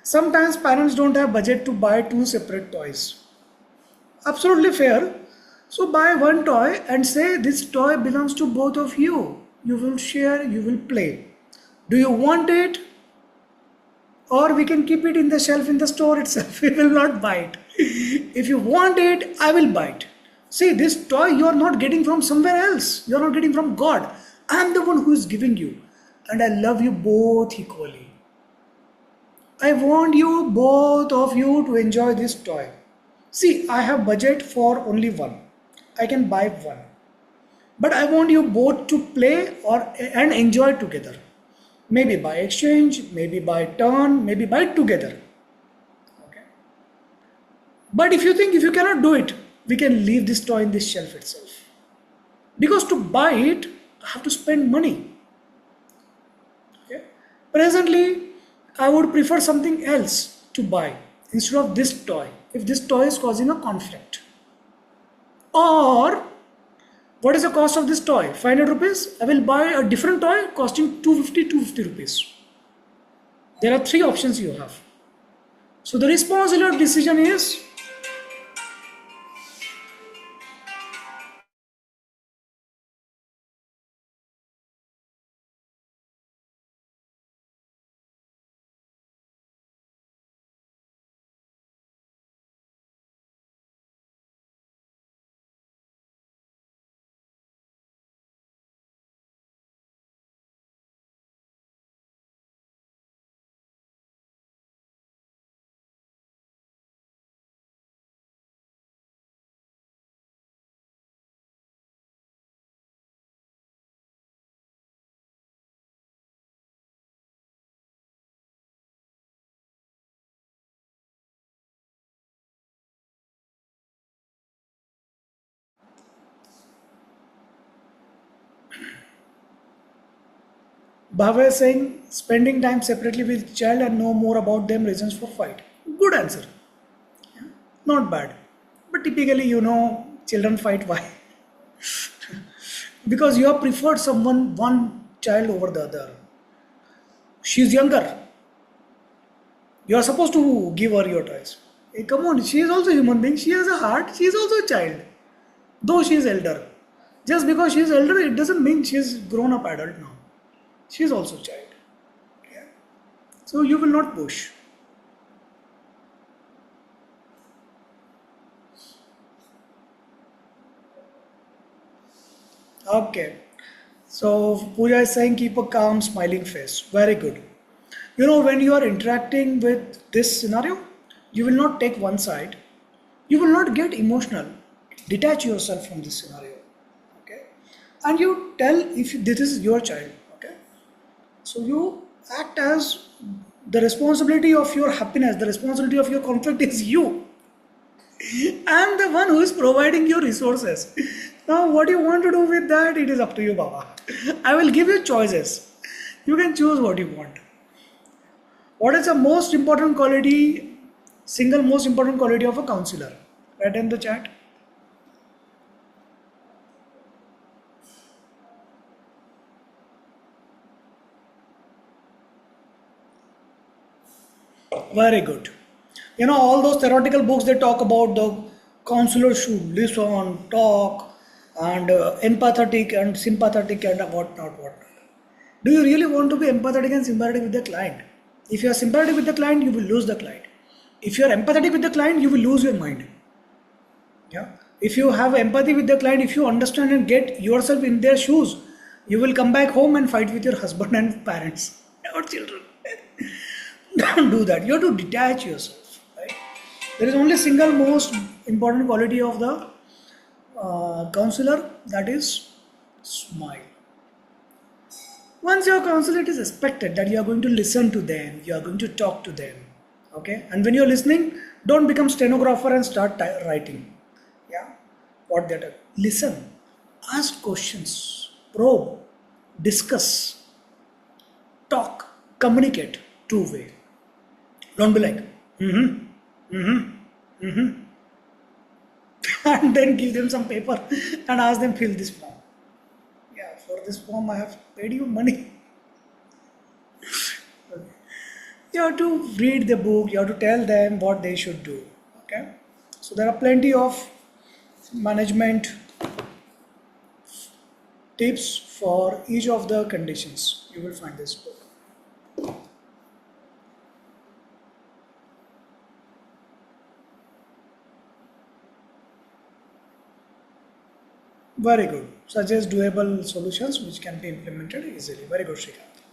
Sometimes parents don't have budget to buy two separate toys. Absolutely fair. So buy one toy and say this toy belongs to both of you. You will share, you will play. Do you want it? Or we can keep it in the shelf in the store itself. We will not buy it. If you want it, I will buy it. See, this toy you are not getting from somewhere else. You are not getting from God. I am the one who is giving you. And I love you both equally. I want you, both of you, to enjoy this toy. See, I have budget for only one. I can buy one. But I want you both to play and enjoy together. Maybe by exchange, maybe by turn, maybe by together. Okay. But if you think if you cannot do it, we can leave this toy in this shelf itself. Because to buy it, I have to spend money. Okay. Presently, I would prefer something else to buy instead of this toy. If this toy is causing a conflict. Or what is the cost of this toy? 500 rupees. I will buy a different toy costing 250 rupees. There are three options you have. So the responsible decision is Bhava is saying spending time separately with child and know more about them reasons for fight. Good answer. Not bad. But typically, children fight why? Because you have preferred one child over the other. She's younger. You are supposed to give her your toys. Hey, come on, she is also a human being. She has a heart. She is also a child. Though she is elder. Just because she is elder, it doesn't mean she is grown up adult now. She is also a child. Yeah. So you will not push. Okay. So Pooja is saying keep a calm, smiling face. Very good. When you are interacting with this scenario, you will not take one side. You will not get emotional. Detach yourself from this scenario. Okay. And you tell if this is your child. Okay. So you act as the responsibility of your happiness, the responsibility of your conflict is you. I am the one who is providing you resources. Now, what you want to do with that, it is up to you, Baba. I will give you choices. You can choose what you want. What is the most important quality, single most important quality of a counselor? Write in the chat. Very good. All those theoretical books they talk about the counselor should listen, talk, and empathetic and sympathetic and whatnot. Do you really want to be empathetic and sympathetic with the client? If you are sympathetic with the client, you will lose the client. If you are empathetic with the client, you will lose your mind. Yeah. If you have empathy with the client, if you understand and get yourself in their shoes, you will come back home and fight with your husband and parents or children. Don't do that. You have to detach yourself. Right? There is only single most important quality of the counselor, that is smile. Once your counselor, it is expected that you are going to listen to them, you are going to talk to them. Okay, and when you're listening, don't become stenographer and start writing. Yeah, what they do. Listen, ask questions, probe, discuss, talk, communicate two-way. Don't be like, and then give them some paper and ask them fill this form. Yeah, for this form I have paid you money. Okay. You have to read the book, you have to tell them what they should do. Okay, so there are plenty of management tips for each of the conditions. You will find this book. Very good. Suggest doable solutions which can be implemented easily. Very good, Shrikant.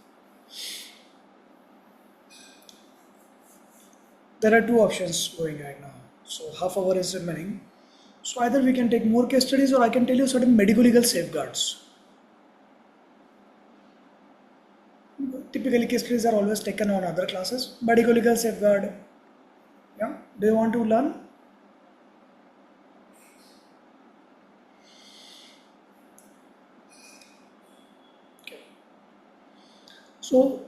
There are two options going right now. So half hour is remaining. So either we can take more case studies or I can tell you certain medical legal safeguards. Typically case studies are always taken on other classes. Medical legal safeguard. Yeah. Do you want to learn? So,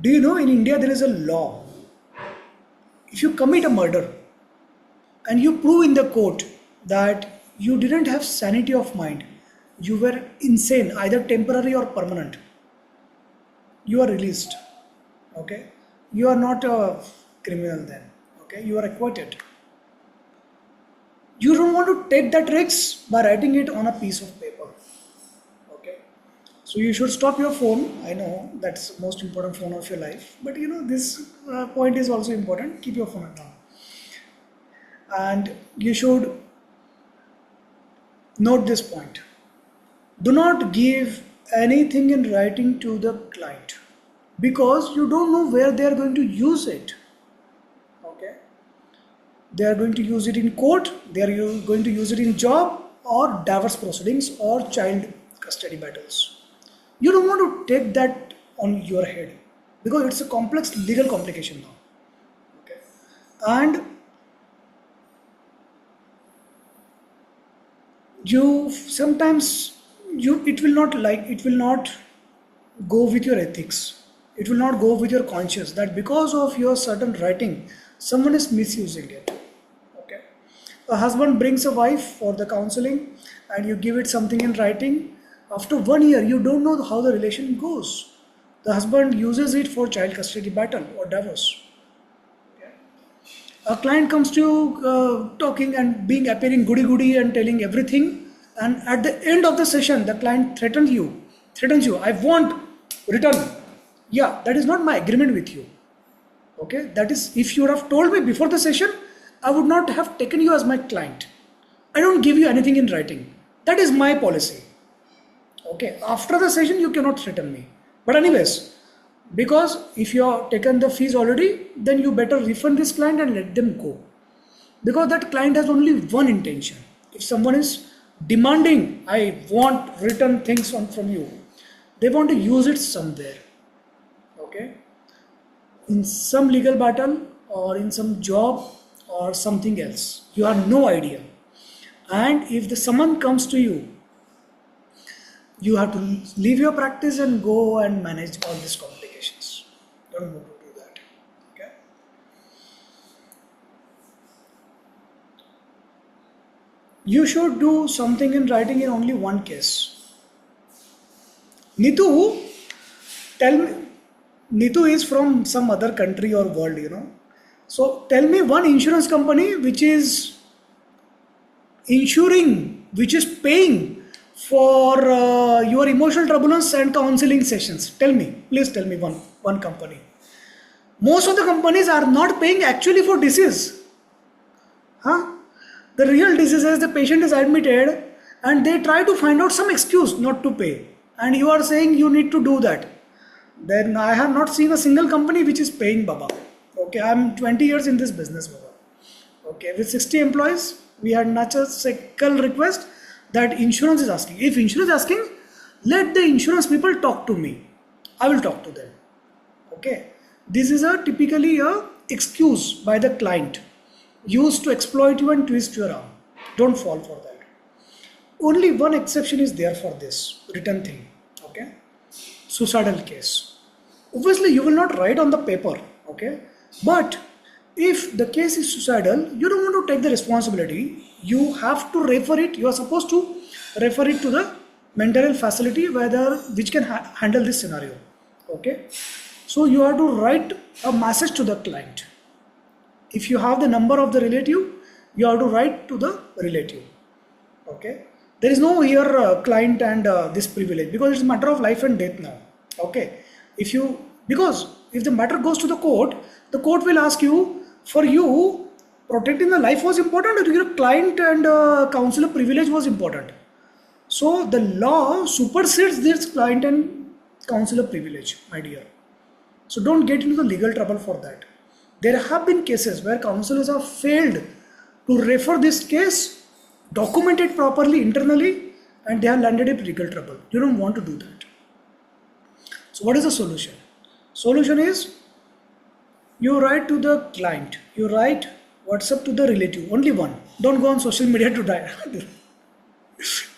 do you know in India there is a law? If you commit a murder and you prove in the court that you didn't have sanity of mind, you were insane, either temporary or permanent, you are released. Okay? You are not a criminal then. Okay? You are acquitted. You don't want to take that risk by writing it on a piece of paper. So you should stop your phone. I know that's the most important phone of your life, but you know this point is also important. Keep your phone at home, and you should note this point. Do not give anything in writing to the client because you don't know where they are going to use it. Okay, they are going to use it in court. They are going to use it in job or divorce proceedings or child custody battles. You don't want to take that on your head because it's a complex legal complication now. Okay, and you sometimes it will not go with your ethics. It will not go with your conscience that because of your certain writing, someone is misusing it. Okay, a husband brings a wife for the counseling, and you give it something in writing. After 1 year, you don't know how the relation goes. The husband uses it for child custody battle or divorce. Okay. A client comes to you talking and appearing goody-goody and telling everything, and at the end of the session, the client threatens you. I want return. Yeah, that is not my agreement with you. Okay, that is if you would have told me before the session, I would not have taken you as my client. I don't give you anything in writing. That is my policy. Okay, after the session you cannot threaten me. But anyways, because if you have taken the fees already, then you better refund this client and let them go. Because that client has only one intention. If someone is demanding, I want return things from you, they want to use it somewhere. Okay, in some legal battle or in some job or something else. You have no idea. And if the someone comes to you, you have to leave your practice and go and manage all these complications. Don't go to do that. Okay. You should do something in writing in only one case. Nitu, tell me. Nitu is from some other country or world, you know. So tell me one insurance company which is insuring, which is paying for your emotional turbulence and counseling sessions. Tell me, please tell me one company. Most of the companies are not paying actually for disease. Huh? The real disease is the patient is admitted and they try to find out some excuse not to pay. And you are saying you need to do that. Then I have not seen a single company which is paying Baba. Okay, I'm 20 years in this business, Baba. Okay, with 60 employees, we had not a single request that insurance is asking. If insurance is asking, let the insurance people talk to me. I will talk to them. Okay, this is a typically a excuse by the client used to exploit you and twist your arm. Don't fall for that. Only one exception is there for this written thing. Okay, suicidal case. Obviously, you will not write on the paper. Okay, but if the case is suicidal, you don't want to take the responsibility. You have to refer it. You are supposed to refer it to the mental health facility which can handle this scenario. Okay, so you have to write a message to the client. If you have the number of the relative, you have to write to the relative. Okay, there is no here client and this privilege, because it's a matter of life and death now. Okay, because if the matter goes to the court will ask you, for you protecting the life was important, or your client and counselor privilege was important. So the law supersedes this client and counselor privilege, my dear. So don't get into the legal trouble for that. There have been cases where counselors have failed to refer this case, document it properly internally, and they have landed in legal trouble. You don't want to do that. So what is the solution? Solution is, you write to the client, you write WhatsApp to the relative, only one. Don't go on social media to die.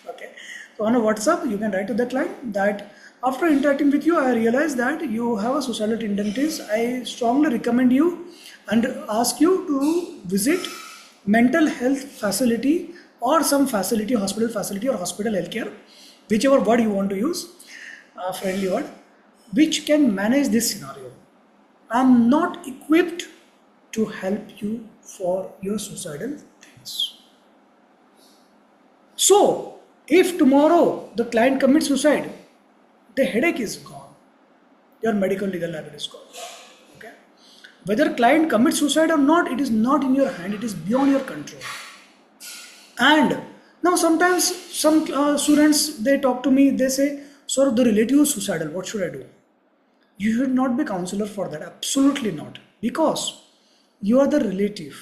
Okay. So on a WhatsApp, you can write to the client that after interacting with you, I realize that you have a suicidal tendencies. I strongly recommend you and ask you to visit mental health facility or some facility, hospital facility or hospital healthcare, whichever word you want to use, friendly word, which can manage this scenario. I am not equipped to help you for your suicidal things. So, if tomorrow the client commits suicide, the headache is gone. Your medical legal liability is gone. Okay? Whether client commits suicide or not, it is not in your hand. It is beyond your control. And now sometimes some students, they talk to me. They say, "Sir, the relative is suicidal. What should I do?" You should not be counselor for that. Absolutely not. Because you are the relative.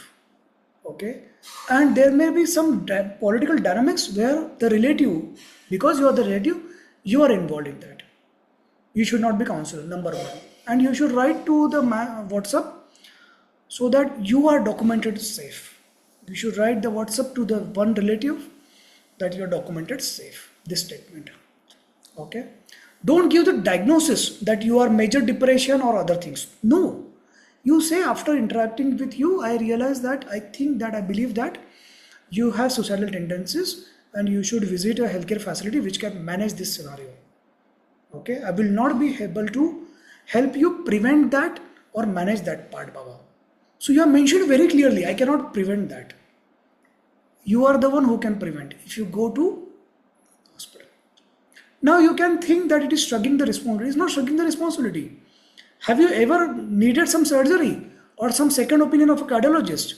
Okay? And there may be some political dynamics where the relative, because you are the relative, you are involved in that. You should not be counselor, number one. And you should write to the WhatsApp so that you are documented safe. You should write the WhatsApp to the one relative that you are documented safe. This statement. Okay? Don't give the diagnosis that you are major depression or other things. No. You say, after interacting with you, I realize that I believe that you have suicidal tendencies and you should visit a healthcare facility which can manage this scenario. Okay? I will not be able to help you prevent that or manage that part, Baba. So you have mentioned very clearly, I cannot prevent that. You are the one who can prevent if you go to hospital. Now you can think that it is shrugging the responsibility. It is not shrugging the responsibility. Have you ever needed some surgery or some second opinion of a cardiologist?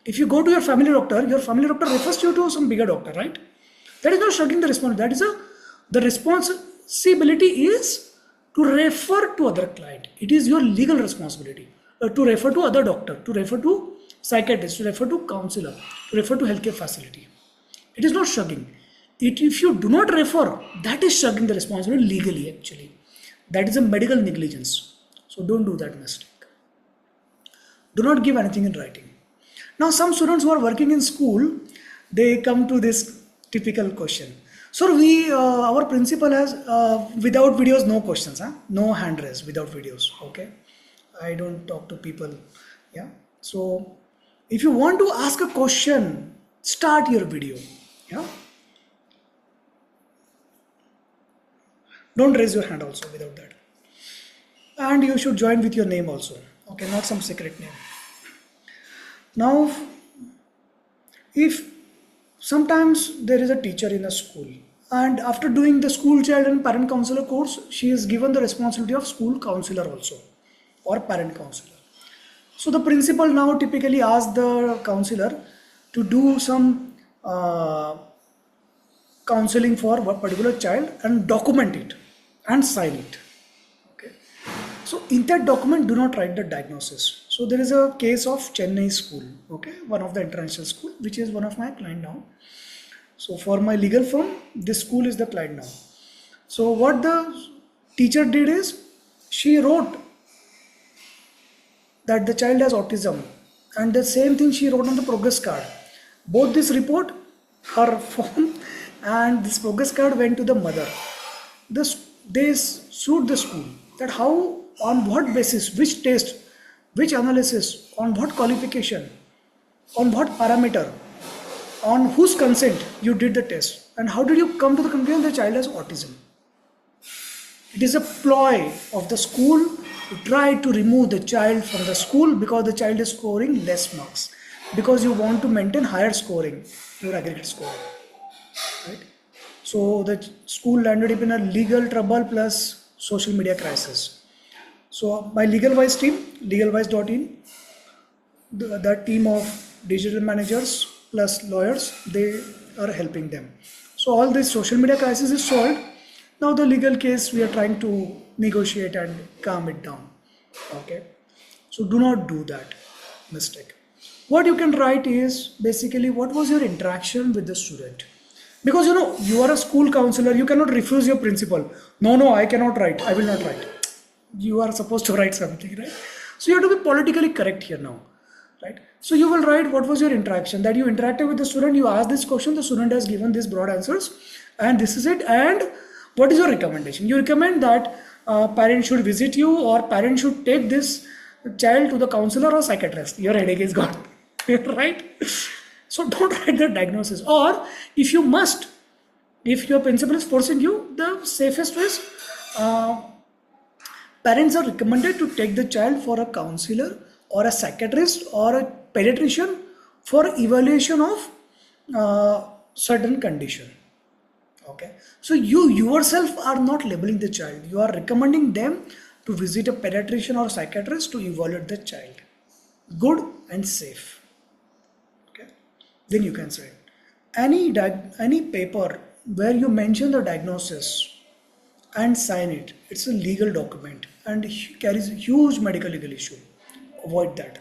If you go to your family doctor refers you to some bigger doctor, right? That is not shrugging the responsibility. That is the responsibility is to refer to other client. It is your legal responsibility to refer to other doctor, to refer to psychiatrist, to refer to counselor, to refer to healthcare facility. It is not shrugging. If you do not refer, that is shrugging the responsibility legally actually. That is a medical negligence. So don't do that mistake. Do not give anything in writing. Now some students who are working in school, they come to this typical question. So our principal has without videos, no questions, no hand raise without videos. Okay, I don't talk to people. Yeah. So if you want to ask a question, start your video. Yeah. Don't raise your hand also without that. And you should join with your name also. Okay, not some secret name. Now, if sometimes there is a teacher in a school and after doing the school child and parent counselor course, she is given the responsibility of school counselor also or parent counselor. So the principal now typically asks the counselor to do some counseling for a particular child and document it and sign it. Okay. So in that document, do not write the diagnosis. So there is a case of Chennai school, okay, one of the international school, which is one of my client now. So for my legal firm, this school is the client now. So what the teacher did is, she wrote that the child has autism, and the same thing she wrote on the progress card. Both this report, her form, and this progress card went to the mother. They sued the school that how, on what basis, which test, which analysis, on what qualification, on what parameter, on whose consent you did the test, and how did you come to the conclusion the child has autism. It is a ploy of the school to try to remove the child from the school because the child is scoring less marks, because you want to maintain higher scoring, your aggregate score, right? So the school landed up in a legal trouble plus social media crisis. So my LegalWise team, legalwise.in, that team of digital managers plus lawyers, they are helping them. So all this social media crisis is solved. Now the legal case, we are trying to negotiate and calm it down. Okay. So do not do that mistake. What you can write is basically what was your interaction with the student. Because you are a school counselor, you cannot refuse your principal. No, I cannot write, I will not write. You are supposed to write something, right? So you have to be politically correct here now, right? So you will write what was your interaction, that you interacted with the student, you asked this question, the student has given these broad answers, and this is it. And what is your recommendation? You recommend that parents should visit you, or parents should take this child to the counselor or psychiatrist. Your headache is gone, right? So don't write the diagnosis. Or if you must, if your principal is forcing you, the safest way is parents are recommended to take the child for a counselor or a psychiatrist or a pediatrician for evaluation of certain condition. Okay, so you yourself are not labeling the child, you are recommending them to visit a pediatrician or psychiatrist to evaluate the child. Good and safe. Okay, then you can say any paper where you mention the diagnosis and sign it, it's a legal document and carries a huge medical legal issue. Avoid that.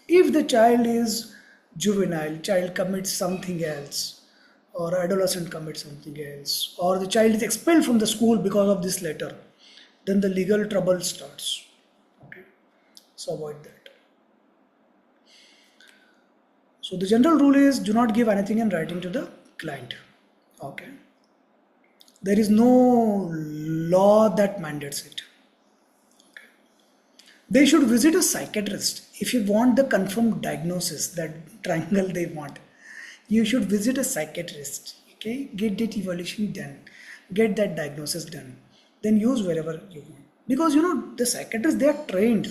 If the child is juvenile, child commits something else, or adolescent commits something else, or the child is expelled from the school because of this letter, then the legal trouble starts. Okay, so avoid that. So the general rule is, do not give anything in writing to the client. Okay, there is no law that mandates it. Okay. They should visit a psychiatrist if you want the confirmed diagnosis, that triangle they want. You should visit a psychiatrist. Okay, get that evaluation done, get that diagnosis done, then use wherever you want. Because the psychiatrists, they are trained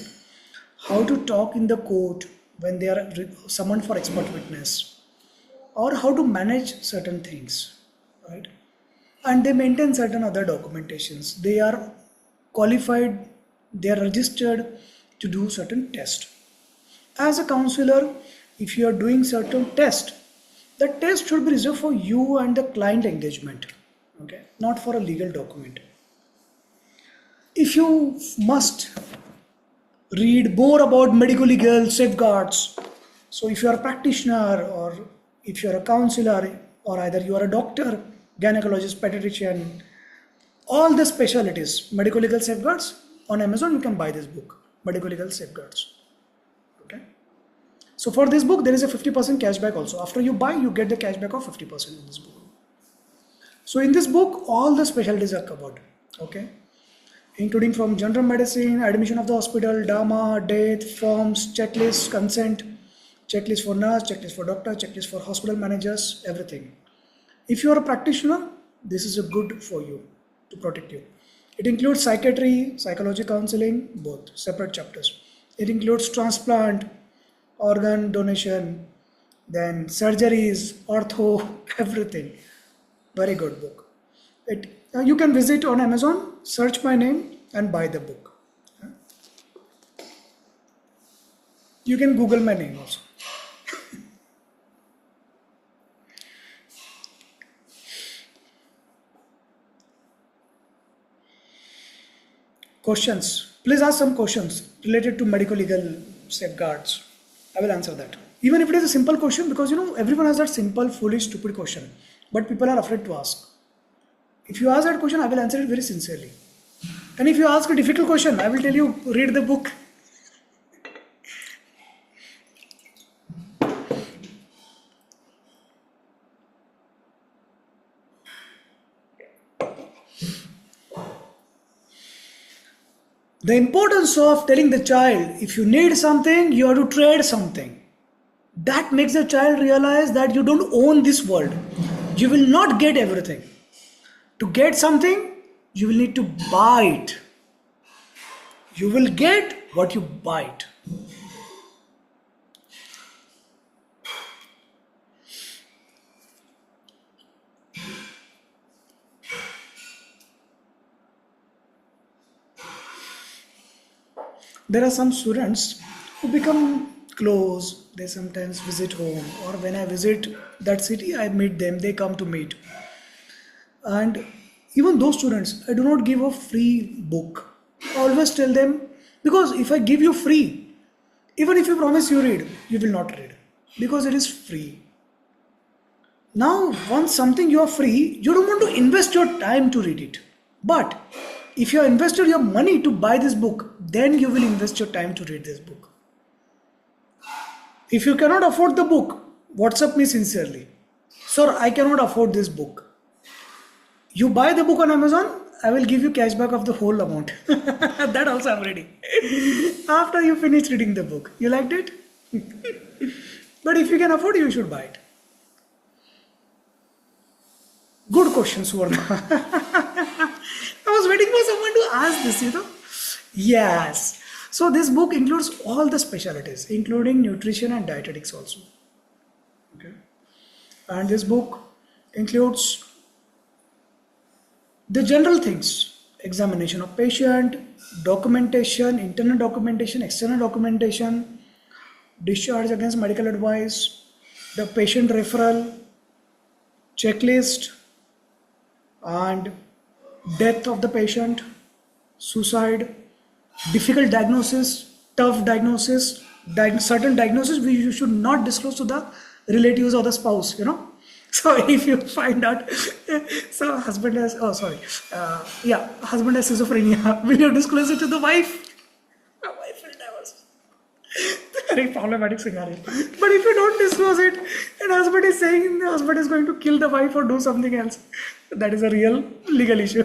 how to talk in the court when they are summoned for expert witness, or how to manage certain things, right? And they maintain certain other documentations. They are qualified, they are registered to do certain tests. As a counselor, if you are doing certain test, the test should be reserved for you and the client engagement, okay, not for a legal document. If you must read more about medical legal safeguards, so if you are a practitioner, or if you are a counselor, or either you are a doctor, gynecologist, pediatrician, all the specialties, medical legal safeguards, on Amazon you can buy this book, medical legal safeguards. Okay, so for this book there is a 50% cashback also. After you buy, you get the cashback of 50% in this book. So in this book all the specialties are covered, okay, including from general medicine, admission of the hospital, DAMA, death, forms, checklist, consent, checklist for nurse, checklist for doctor, checklist for hospital managers, everything. If you are a practitioner, this is a good for you, to protect you. It includes psychiatry, psychology, counseling, both separate chapters. It includes transplant, organ donation, then surgeries, ortho, everything. Very good book. You can visit on Amazon, search my name and buy the book. You can Google my name also. Questions? Please ask some questions related to medical legal safeguards. I will answer that. Even if it is a simple question, because everyone has that simple, foolish, stupid question, but people are afraid to ask. If you ask that question, I will answer it very sincerely. And if you ask a difficult question, I will tell you, read the book. The importance of telling the child, if you need something, you have to trade something. That makes the child realize that you don't own this world. You will not get everything. To get something, you will need to buy it. You will get what you buy it. There are some students who become close. They sometimes visit home, or when I visit that city, I meet them. They come to meet. And even those students, I do not give a free book. I always tell them, because if I give you free, even if you promise you read, you will not read, because it is free. Now, once something you are free, you don't want to invest your time to read it. But if you have invested your money to buy this book, then you will invest your time to read this book. If you cannot afford the book, WhatsApp me sincerely. Sir, I cannot afford this book. You buy the book on Amazon, I will give you cashback of the whole amount. That also I'm ready. After you finish reading the book. You liked it? But if you can afford, you should buy it. Good question, Suvarna. I was waiting for someone to ask this, Yes. So this book includes all the specialties, including nutrition and dietetics also. Okay. And this book includes the general things: examination of patient, documentation, internal documentation, external documentation, discharge against medical advice, the patient referral, checklist, and death of the patient, suicide, difficult diagnosis, tough diagnosis, certain diagnosis which you should not disclose to the relatives or the spouse, So if you find out, husband has schizophrenia, will you disclose it to the wife? My wife will divorce. Very problematic scenario. But if you don't disclose it, and husband is saying the husband is going to kill the wife or do something else, that is a real legal issue.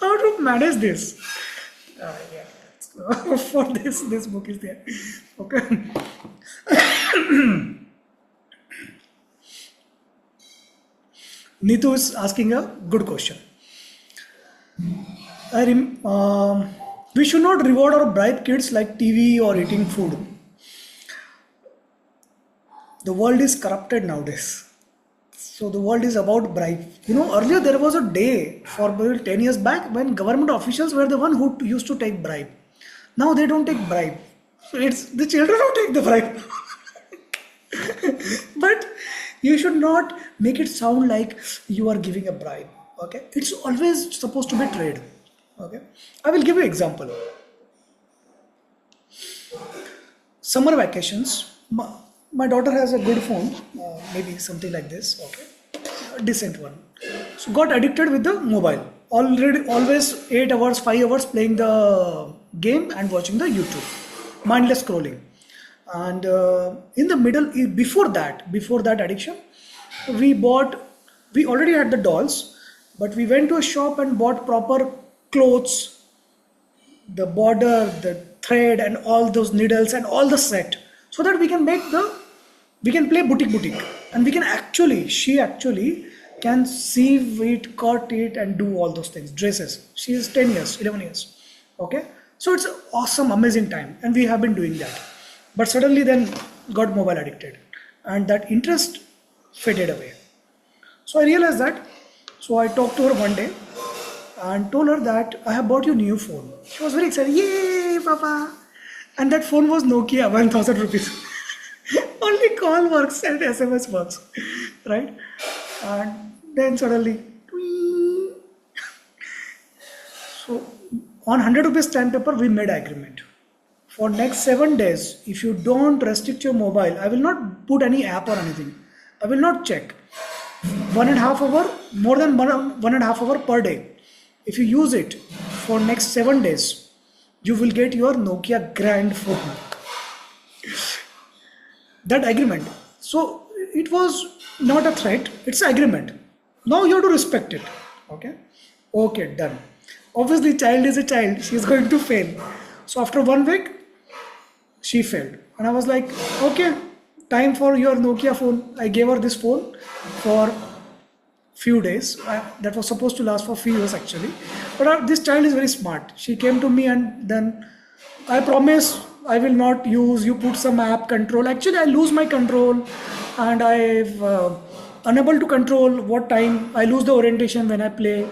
How to manage this? So for this book is there. Okay. Neetu is asking a good question. We should not reward or bribe kids like TV or eating food. The world is corrupted nowadays. So the world is about bribe. Earlier there was a day for 10 years back when government officials were the one who used to take bribe. Now they don't take bribe. So it's the children who take the bribe. But you should not make it sound like you are giving a bribe. Okay? It's always supposed to be trade. Okay? I will give you an example. Summer vacations. My daughter has a good phone, maybe something like this, okay, a decent one. So got addicted with the mobile. Always 8 hours, 5 hours playing the game and watching the YouTube, mindless scrolling. And in the middle, before that addiction, we already had the dolls, but we went to a shop and bought proper clothes, the border, the thread, and all those needles and all the set, so that we can play boutique, and she actually can sieve it, cut it, and do all those things. Dresses. She is 10 years, 11 years. Okay. So it's an awesome, amazing time, and we have been doing that. But suddenly then got mobile addicted, and that interest faded away. So I realized that. So I talked to her one day and told her that I have bought you a new phone. She was very excited. Yay, Papa! And that phone was Nokia, 1000 rupees. Only call works and SMS works, right? And then suddenly, so On 100 rupees stamp paper, we made agreement. For next 7 days, if you don't restrict your mobile, I will not put any app or anything. I will not check. 1.5 hour, more than 1.5 hour per day. If you use it for next 7 days, you will get your Nokia grand phone. That agreement. So it was not a threat, it's agreement. Now you have to respect it. Okay, done. Obviously, child is a child, she is going to fail. So after 1 week, she failed. And I was like, okay, time for your Nokia phone. I gave her this phone for few days. That was supposed to last for few years actually. But this child is very smart. She came to me and then I promise I will not use, you put some app control. Actually, I lose my control and I've unable to control what time. I lose the orientation when I play.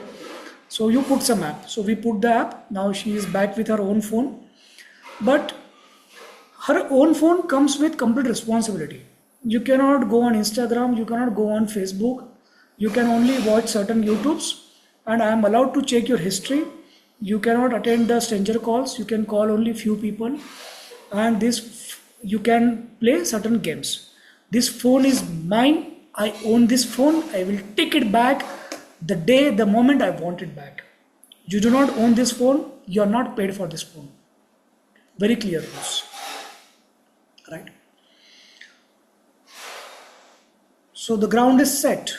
So you put some app. So we put the app. Now she is back with her own phone. But her own phone comes with complete responsibility. You cannot go on Instagram. You cannot go on Facebook. You can only watch certain YouTubes. And I am allowed to check your history. You cannot attend the stranger calls. You can call only few people. And this, you can play certain games. This phone is mine. I own this phone. I will take it back the moment I want it back. You do not own this phone. You are not paid for this phone. Very clear rules. Right? So the ground is set.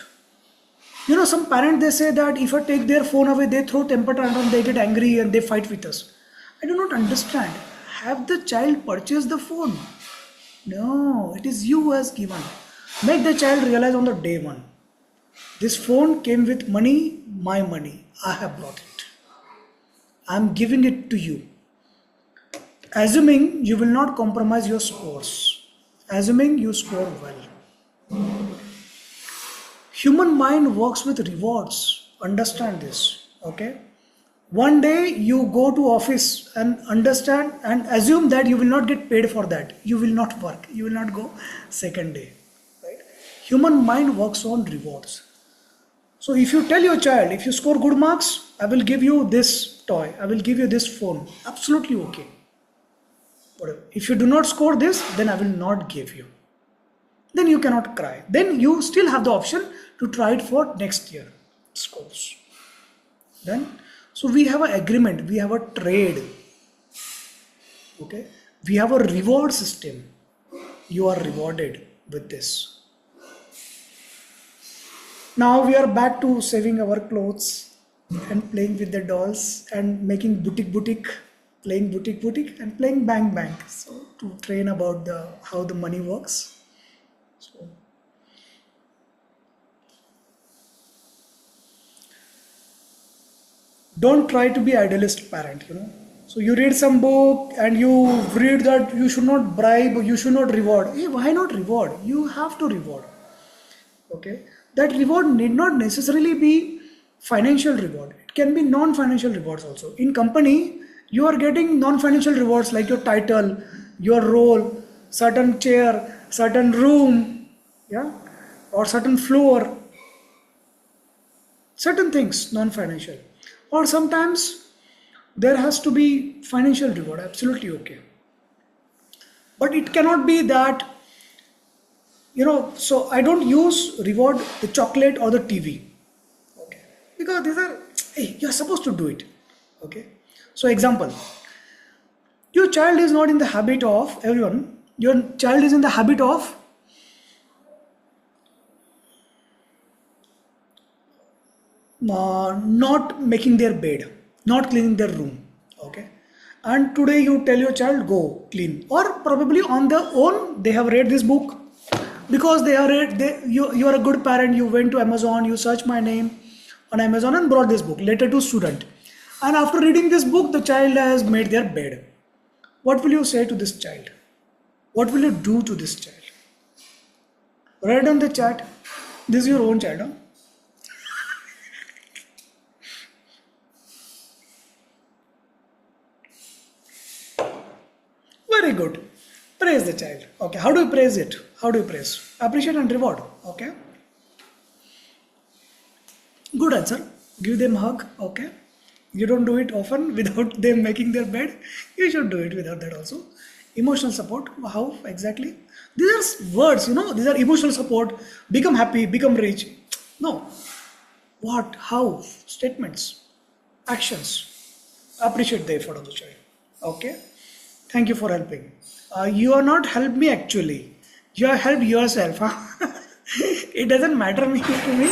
You know, some parents, they say that if I take their phone away, they throw temper tantrum, they get angry and they fight with us. I do not understand. Have the child purchased the phone? No, it is you who has given. Make the child realize on the day one. This phone came with money, my money. I have brought it. I am giving it to you. Assuming you will not compromise your scores. Assuming you score well. Human mind works with rewards. Understand this. Okay? One day you go to office and understand and assume that you will not get paid for that. You will not work. You will not go second day. Right? Human mind works on rewards. So if you tell your child, if you score good marks, I will give you this toy. I will give you this phone. Absolutely okay. Whatever. If you do not score this, then I will not give you. Then you cannot cry. Then you still have the option to try it for next year scores. Then, so we have an agreement, we have a trade. Okay, we have a reward system. You are rewarded with this. Now we are back to saving our clothes and playing with the dolls and making boutique, playing boutique and playing bang. So to train about how the money works. So don't try to be idealist parent, you know. So you read some book and you read that you should not bribe, you should not reward. Hey, why not reward? You have to reward. Okay. That reward need not necessarily be financial reward. It can be non-financial rewards also. In company, you are getting non-financial rewards like your title, your role, certain chair, certain room, yeah, or certain floor, certain things non-financial. Or sometimes there has to be financial reward, absolutely okay. But it cannot be that, you know, so I don't use reward the chocolate or the TV. Okay. Because these are, hey, you're supposed to do it. Okay. So example, your child is not in the habit of, your child is in the habit of not making their bed, not cleaning their room. Okay. And today you tell your child, go clean. Or probably on their own, they have read this book. Because you are a good parent, you went to Amazon, you searched my name on Amazon and brought this book, Letter to Student. And after reading this book, the child has made their bed. What will you say to this child? What will you do to this child? Write on the chat. This is your own child, huh? Very good. Praise the child. Okay. How do you praise it? How do you praise? Appreciate and reward. Okay. Good answer. Give them a hug. Okay. You don't do it often without them making their bed. You should do it without that also. Emotional support. How exactly? These are words, these are emotional support. Become happy, become rich. No. What? How? Statements. Actions. Appreciate the effort of the child. Okay. Thank you for helping. You are not helped me actually. You have helped yourself. Huh? It doesn't matter me to me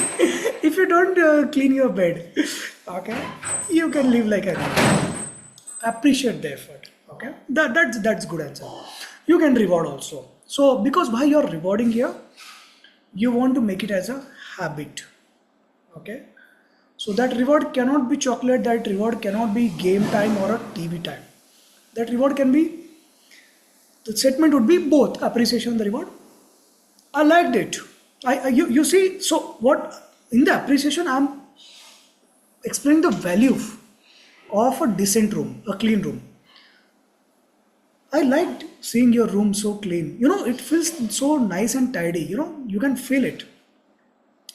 if you don't clean your bed. Okay. You can live like anyone. Appreciate the effort. Okay. That's good answer. You can reward also. So because why you're rewarding here, you want to make it as a habit. Okay. So that reward cannot be chocolate, that reward cannot be game time or a TV time. That reward can be, the statement would be both appreciation and the reward. I liked it. You see, so what in the appreciation I'm explaining the value of a decent room, a clean room. I liked seeing your room so clean. It feels so nice and tidy. You can feel it.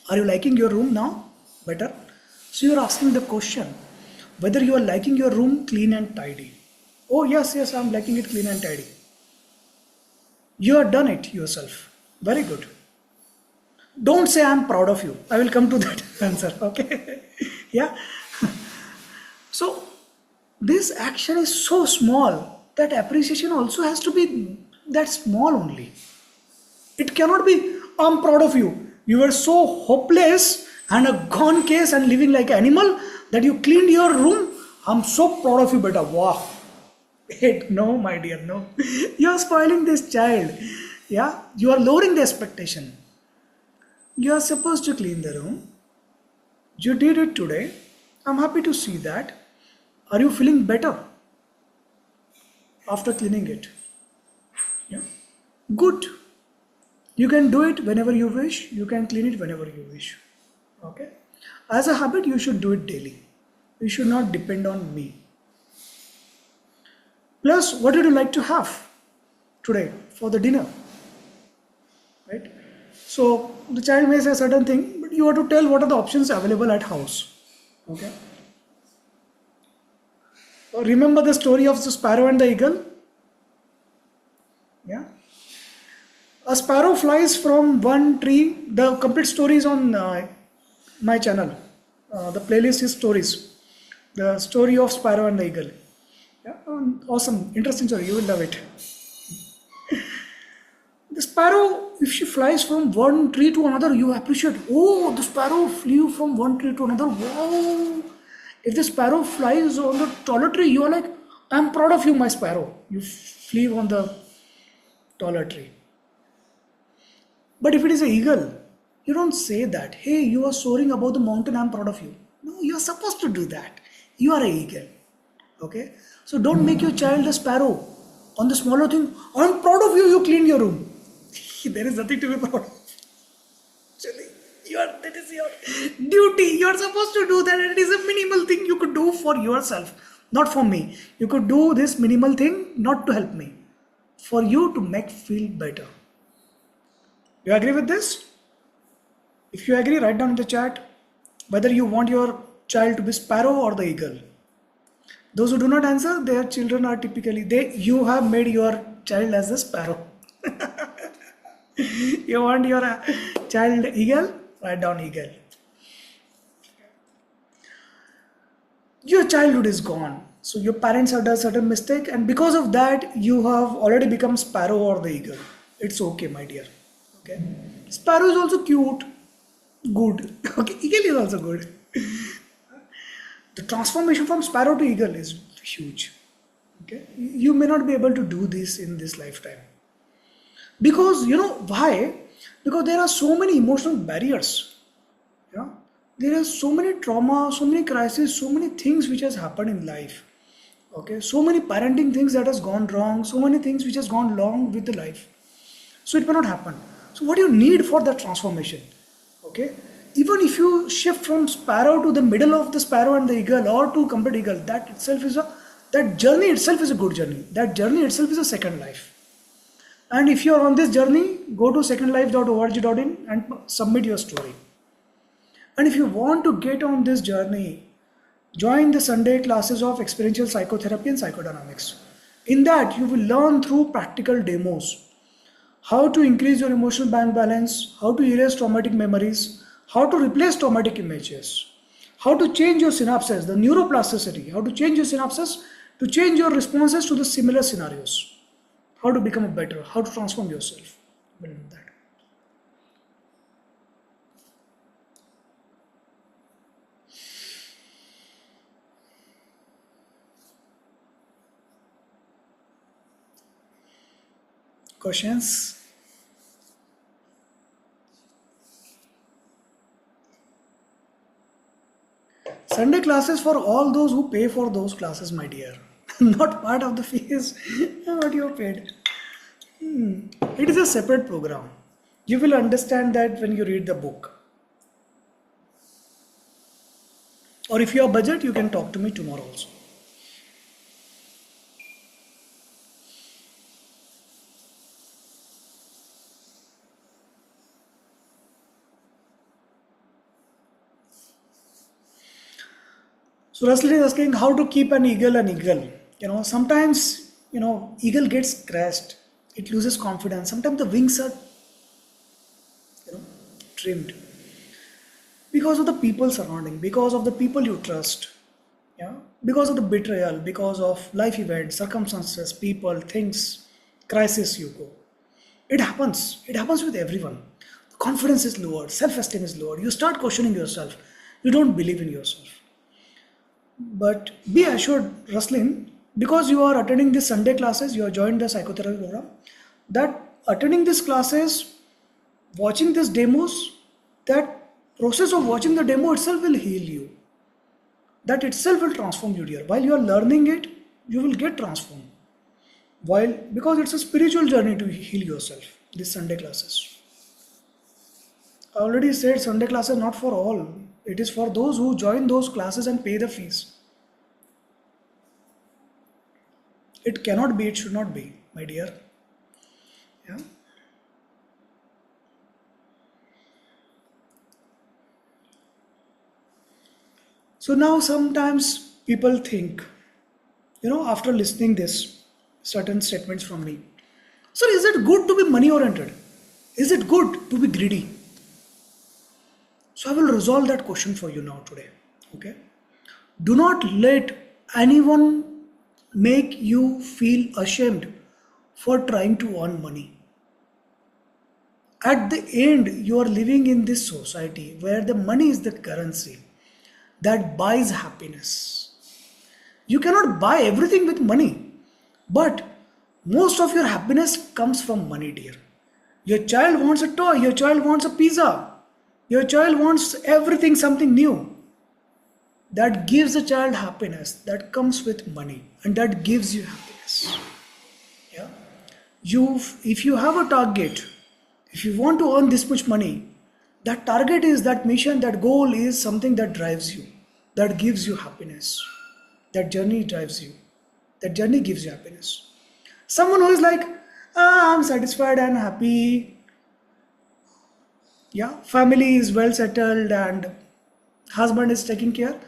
Are you liking your room now? Better? So you're asking the question whether you are liking your room clean and tidy. Oh, yes, I'm liking it clean and tidy. You have done it yourself. Very good. Don't say I'm proud of you. I will come to that answer. Okay. Yeah. So this action is so small that appreciation also has to be that small only. It cannot be, I'm proud of you. You were so hopeless and a gone case and living like an animal that you cleaned your room. I'm so proud of you, beta. Wow. No, my dear, no. You are spoiling this child. Yeah. You are lowering the expectation. You are supposed to clean the room. You did it today. I'm happy to see that. Are you feeling better after cleaning it? Yeah. Good. You can do it whenever you wish. You can clean it whenever you wish. Okay. As a habit, you should do it daily. You should not depend on me. Plus, what would you like to have today for the dinner? Right? So the child may say a certain thing, but you have to tell what are the options available at house. Okay. So remember the story of the sparrow and the eagle? Yeah. A sparrow flies from one tree. The complete story is on my channel. The playlist is stories. The story of sparrow and the eagle. Yeah. Awesome. Interesting story. You will love it. The sparrow, if she flies from one tree to another, you appreciate. Oh, the sparrow flew from one tree to another. Wow. If the sparrow flies on the taller tree, you are like, I'm proud of you, my sparrow. You flew on the taller tree. But if it is an eagle, you don't say that. Hey, you are soaring above the mountain, I'm proud of you. No, you are supposed to do that. You are an eagle. Okay? So don't make your child a sparrow. On the smaller thing, I'm proud of you, you cleaned your room. There is nothing to be proud of. Actually, that is your duty. You are supposed to do that. And it is a minimal thing you could do for yourself, not for me. You could do this minimal thing not to help me, for you to make feel better. You agree with this? If you agree, write down in the chat whether you want your child to be sparrow or the eagle. Those who do not answer, their children are typically, you have made your child as a sparrow. You want your child eagle? Write down eagle. Your childhood is gone. So your parents have done a certain mistake, and because of that, you have already become sparrow or the eagle. It's okay, my dear. Okay. Sparrow is also cute. Good. Okay. Eagle is also good. The transformation from sparrow to eagle is huge. Okay. You may not be able to do this in this lifetime. Because, why? Because there are so many emotional barriers. Yeah? There are so many trauma, so many crises, so many things which has happened in life. Okay, so many parenting things that has gone wrong, so many things which has gone wrong with the life. So it may not happen. So what do you need for that transformation? Okay, even if you shift from sparrow to the middle of the sparrow and the eagle, or to complete eagle, that journey itself is a good journey. That journey itself is a second life. And if you are on this journey, go to secondlife.org.in and submit your story. And if you want to get on this journey Join the Sunday classes of experiential psychotherapy and psychodynamics. In that, you will learn through practical demos how to increase your emotional bank balance, how to erase traumatic memories, how to replace traumatic images, how to change your synapses, the neuroplasticity, how to change your synapses to change your responses to the similar scenarios, how to become a better, how to transform yourself. Well, that. Questions? Sunday classes for all those who pay for those classes, my dear. Not part of the fees what you paid. It is a separate program. You will understand that when you read the book. Or if you have budget, you can talk to me tomorrow also. So Rusty is asking how to keep an eagle an eagle. Sometimes, eagle gets crashed. It loses confidence. Sometimes the wings are, trimmed. Because of the people surrounding, because of the people you trust. Yeah. Because of the betrayal, because of life events, circumstances, people, things, crisis you go. It happens. It happens with everyone. Confidence is lowered, self-esteem is lowered. You start questioning yourself. You don't believe in yourself. But be assured, Ruslin, because you are attending these Sunday classes, you have joined the psychotherapy program, that attending these classes, watching these demos, that process of watching the demo itself will heal you. That itself will transform you, dear. While you are learning it, you will get transformed. Because it's a spiritual journey to heal yourself, these Sunday classes. I already said Sunday classes not for all. It is for those who join those classes and pay the fees. It cannot be, it should not be, my dear. Yeah. So now sometimes people think, after listening this, certain statements from me, sir, is it good to be money oriented? Is it good to be greedy? So I will resolve that question for you now today. Okay? Do not let anyone make you feel ashamed for trying to earn money. At the end, you are living in this society where the money is the currency that buys happiness. You cannot buy everything with money, but most of your happiness comes from money, dear. Your child wants a toy, your child wants a pizza, your child wants everything, something new. That gives the child happiness, that comes with money, and that gives you happiness. Yeah? If you have a target, if you want to earn this much money, that target is, that mission, that goal is something that drives you, that gives you happiness. That journey drives you. That journey gives you happiness. Someone who is like, I'm satisfied and happy. Yeah, family is well settled and husband is taking care.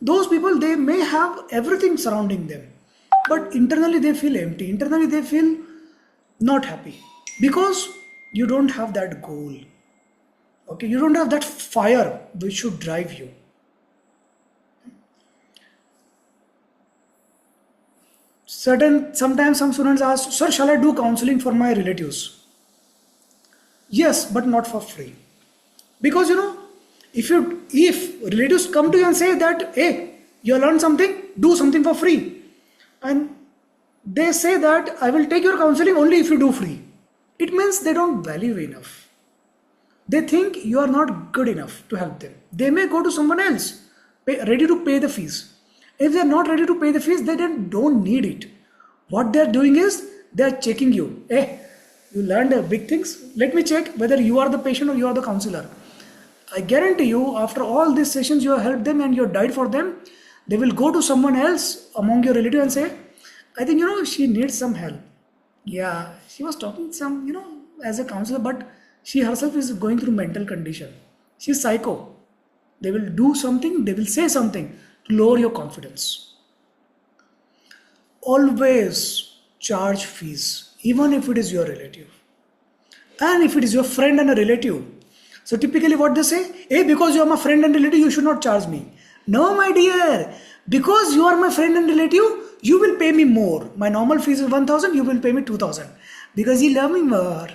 Those people, they may have everything surrounding them, but internally they feel empty. Internally they feel not happy because you don't have that goal. Okay, you don't have that fire which should drive you. Sometimes some students ask, sir, shall I do counseling for my relatives? Yes, but not for free. Because if relatives come to you and say that, hey, you learned something, do something for free. And they say that I will take your counseling only if you do free. It means they don't value you enough. They think you are not good enough to help them. They may go to someone else, ready to pay the fees. If they are not ready to pay the fees, they don't need it. What they are doing is, they are checking you. Hey, you learned big things. Let me check whether you are the patient or you are the counselor. I guarantee you, after all these sessions, you have helped them and you have died for them. They will go to someone else among your relatives and say, I think, she needs some help. Yeah, she was talking as a counselor, but she herself is going through mental condition. She's psycho. They will do something, they will say something lower your confidence. Always charge fees, even if it is your relative. And if it is your friend and a relative. So typically what they say, hey, because you are my friend and relative, you should not charge me. No, my dear, because you are my friend and relative, you will pay me more. My normal fees is 1,000, you will pay me 2,000. Because you love me more.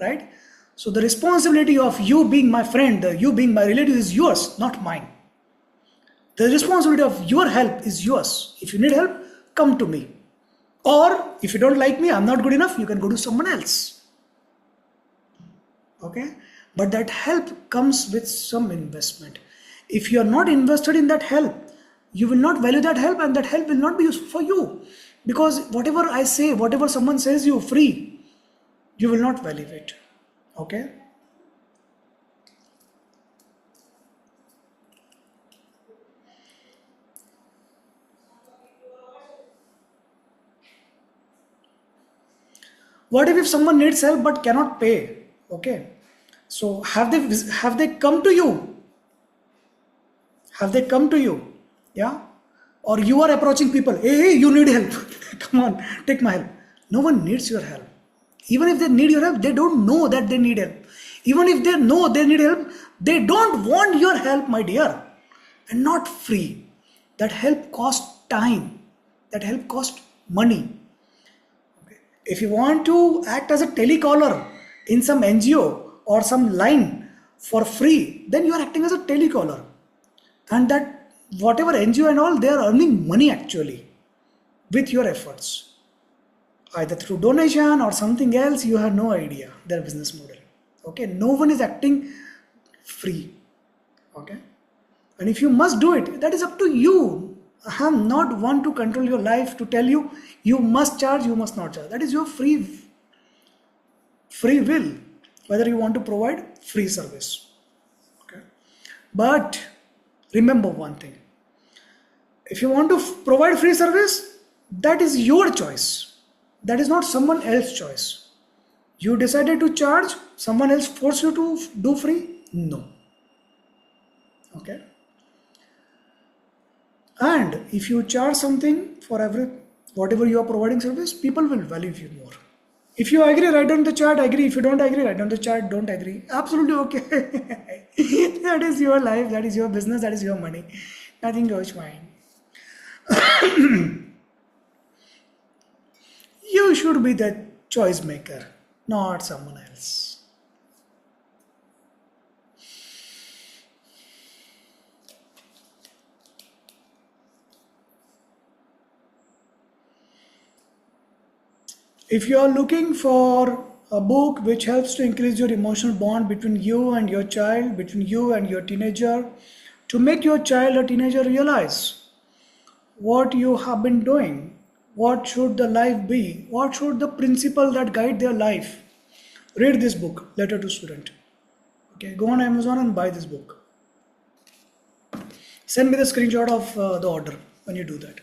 Right? So the responsibility of you being my friend, you being my relative is yours, not mine. The responsibility of your help is yours. If you need help, come to me. Or if you don't like me, I'm not good enough, you can go to someone else. Okay? But that help comes with some investment. If you are not invested in that help, you will not value that help, and that help will not be useful for you. Because whatever I say, whatever someone says you free, you will not value it. Okay? What if someone needs help but cannot pay? Okay. So have they come to you? Have they come to you? Yeah? Or you are approaching people, hey, you need help. Come on, take my help. No one needs your help. Even if they need your help, they don't know that they need help. Even if they know they need help, they don't want your help, my dear. And not free. That help costs time. That help costs money. If you want to act as a telecaller in some NGO or some line for free, then you are acting as a telecaller. And that whatever NGO and all, they are earning money actually with your efforts. Either through donation or something else, you have no idea their business model. Okay, no one is acting free. Okay, and if you must do it, that is up to you. I am not one to control your life to tell you you must charge, you must not charge. That is your free will, whether you want to provide free service. Okay, but remember one thing: if you want to provide free service, that is your choice. That is not someone else's choice. You decided to charge, someone else forced you to do free? No. Okay. And if you charge something for every whatever you are providing service, people will value you more. If you agree, write down the chart, agree. If you don't agree, write down the chart, don't agree. Absolutely okay. That is your life, that is your business, that is your money. Nothing goes fine. You should be the choice maker, not someone else. If you are looking for a book which helps to increase your emotional bond between you and your child, between you and your teenager, to make your child or teenager realize what you have been doing, what should the life be, what should the principle that guide their life, read this book, Letter to Student. Okay, go on Amazon and buy this book. Send me the screenshot of the order when you do that.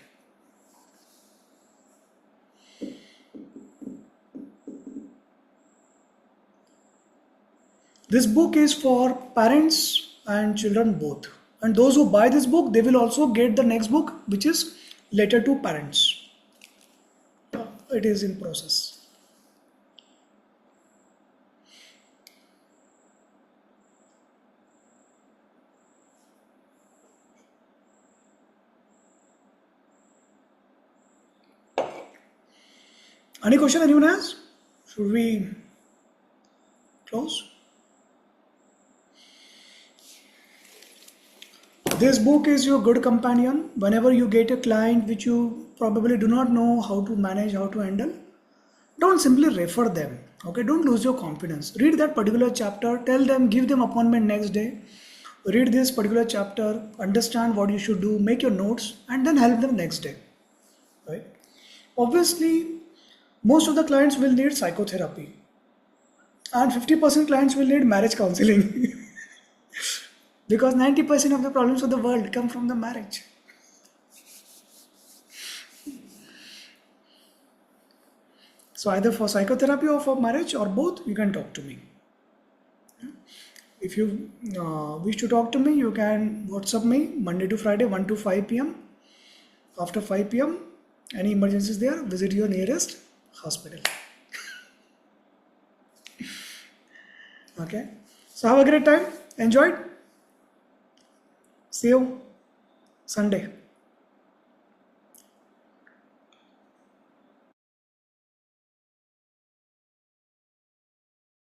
This book is for parents and children both. And those who buy this book, they will also get the next book, which is Letter to Parents. It is in process. Any question anyone has? Should we close? This book is your good companion. Whenever you get a client which you probably do not know how to manage, how to handle, don't simply refer them. Okay, don't lose your confidence. Read that particular chapter, tell them, give them appointment next day. Read this particular chapter, understand what you should do, make your notes, and then help them next day. Right? Obviously, most of the clients will need psychotherapy, and 50% clients will need marriage counseling. Because 90% of the problems of the world come from the marriage. So either for psychotherapy or for marriage or both, you can talk to me. If you wish to talk to me, you can WhatsApp me Monday to Friday 1 to 5 p.m. After 5 p.m. any emergencies there, visit your nearest hospital. Okay, so have a great time, enjoy it. See you Sunday.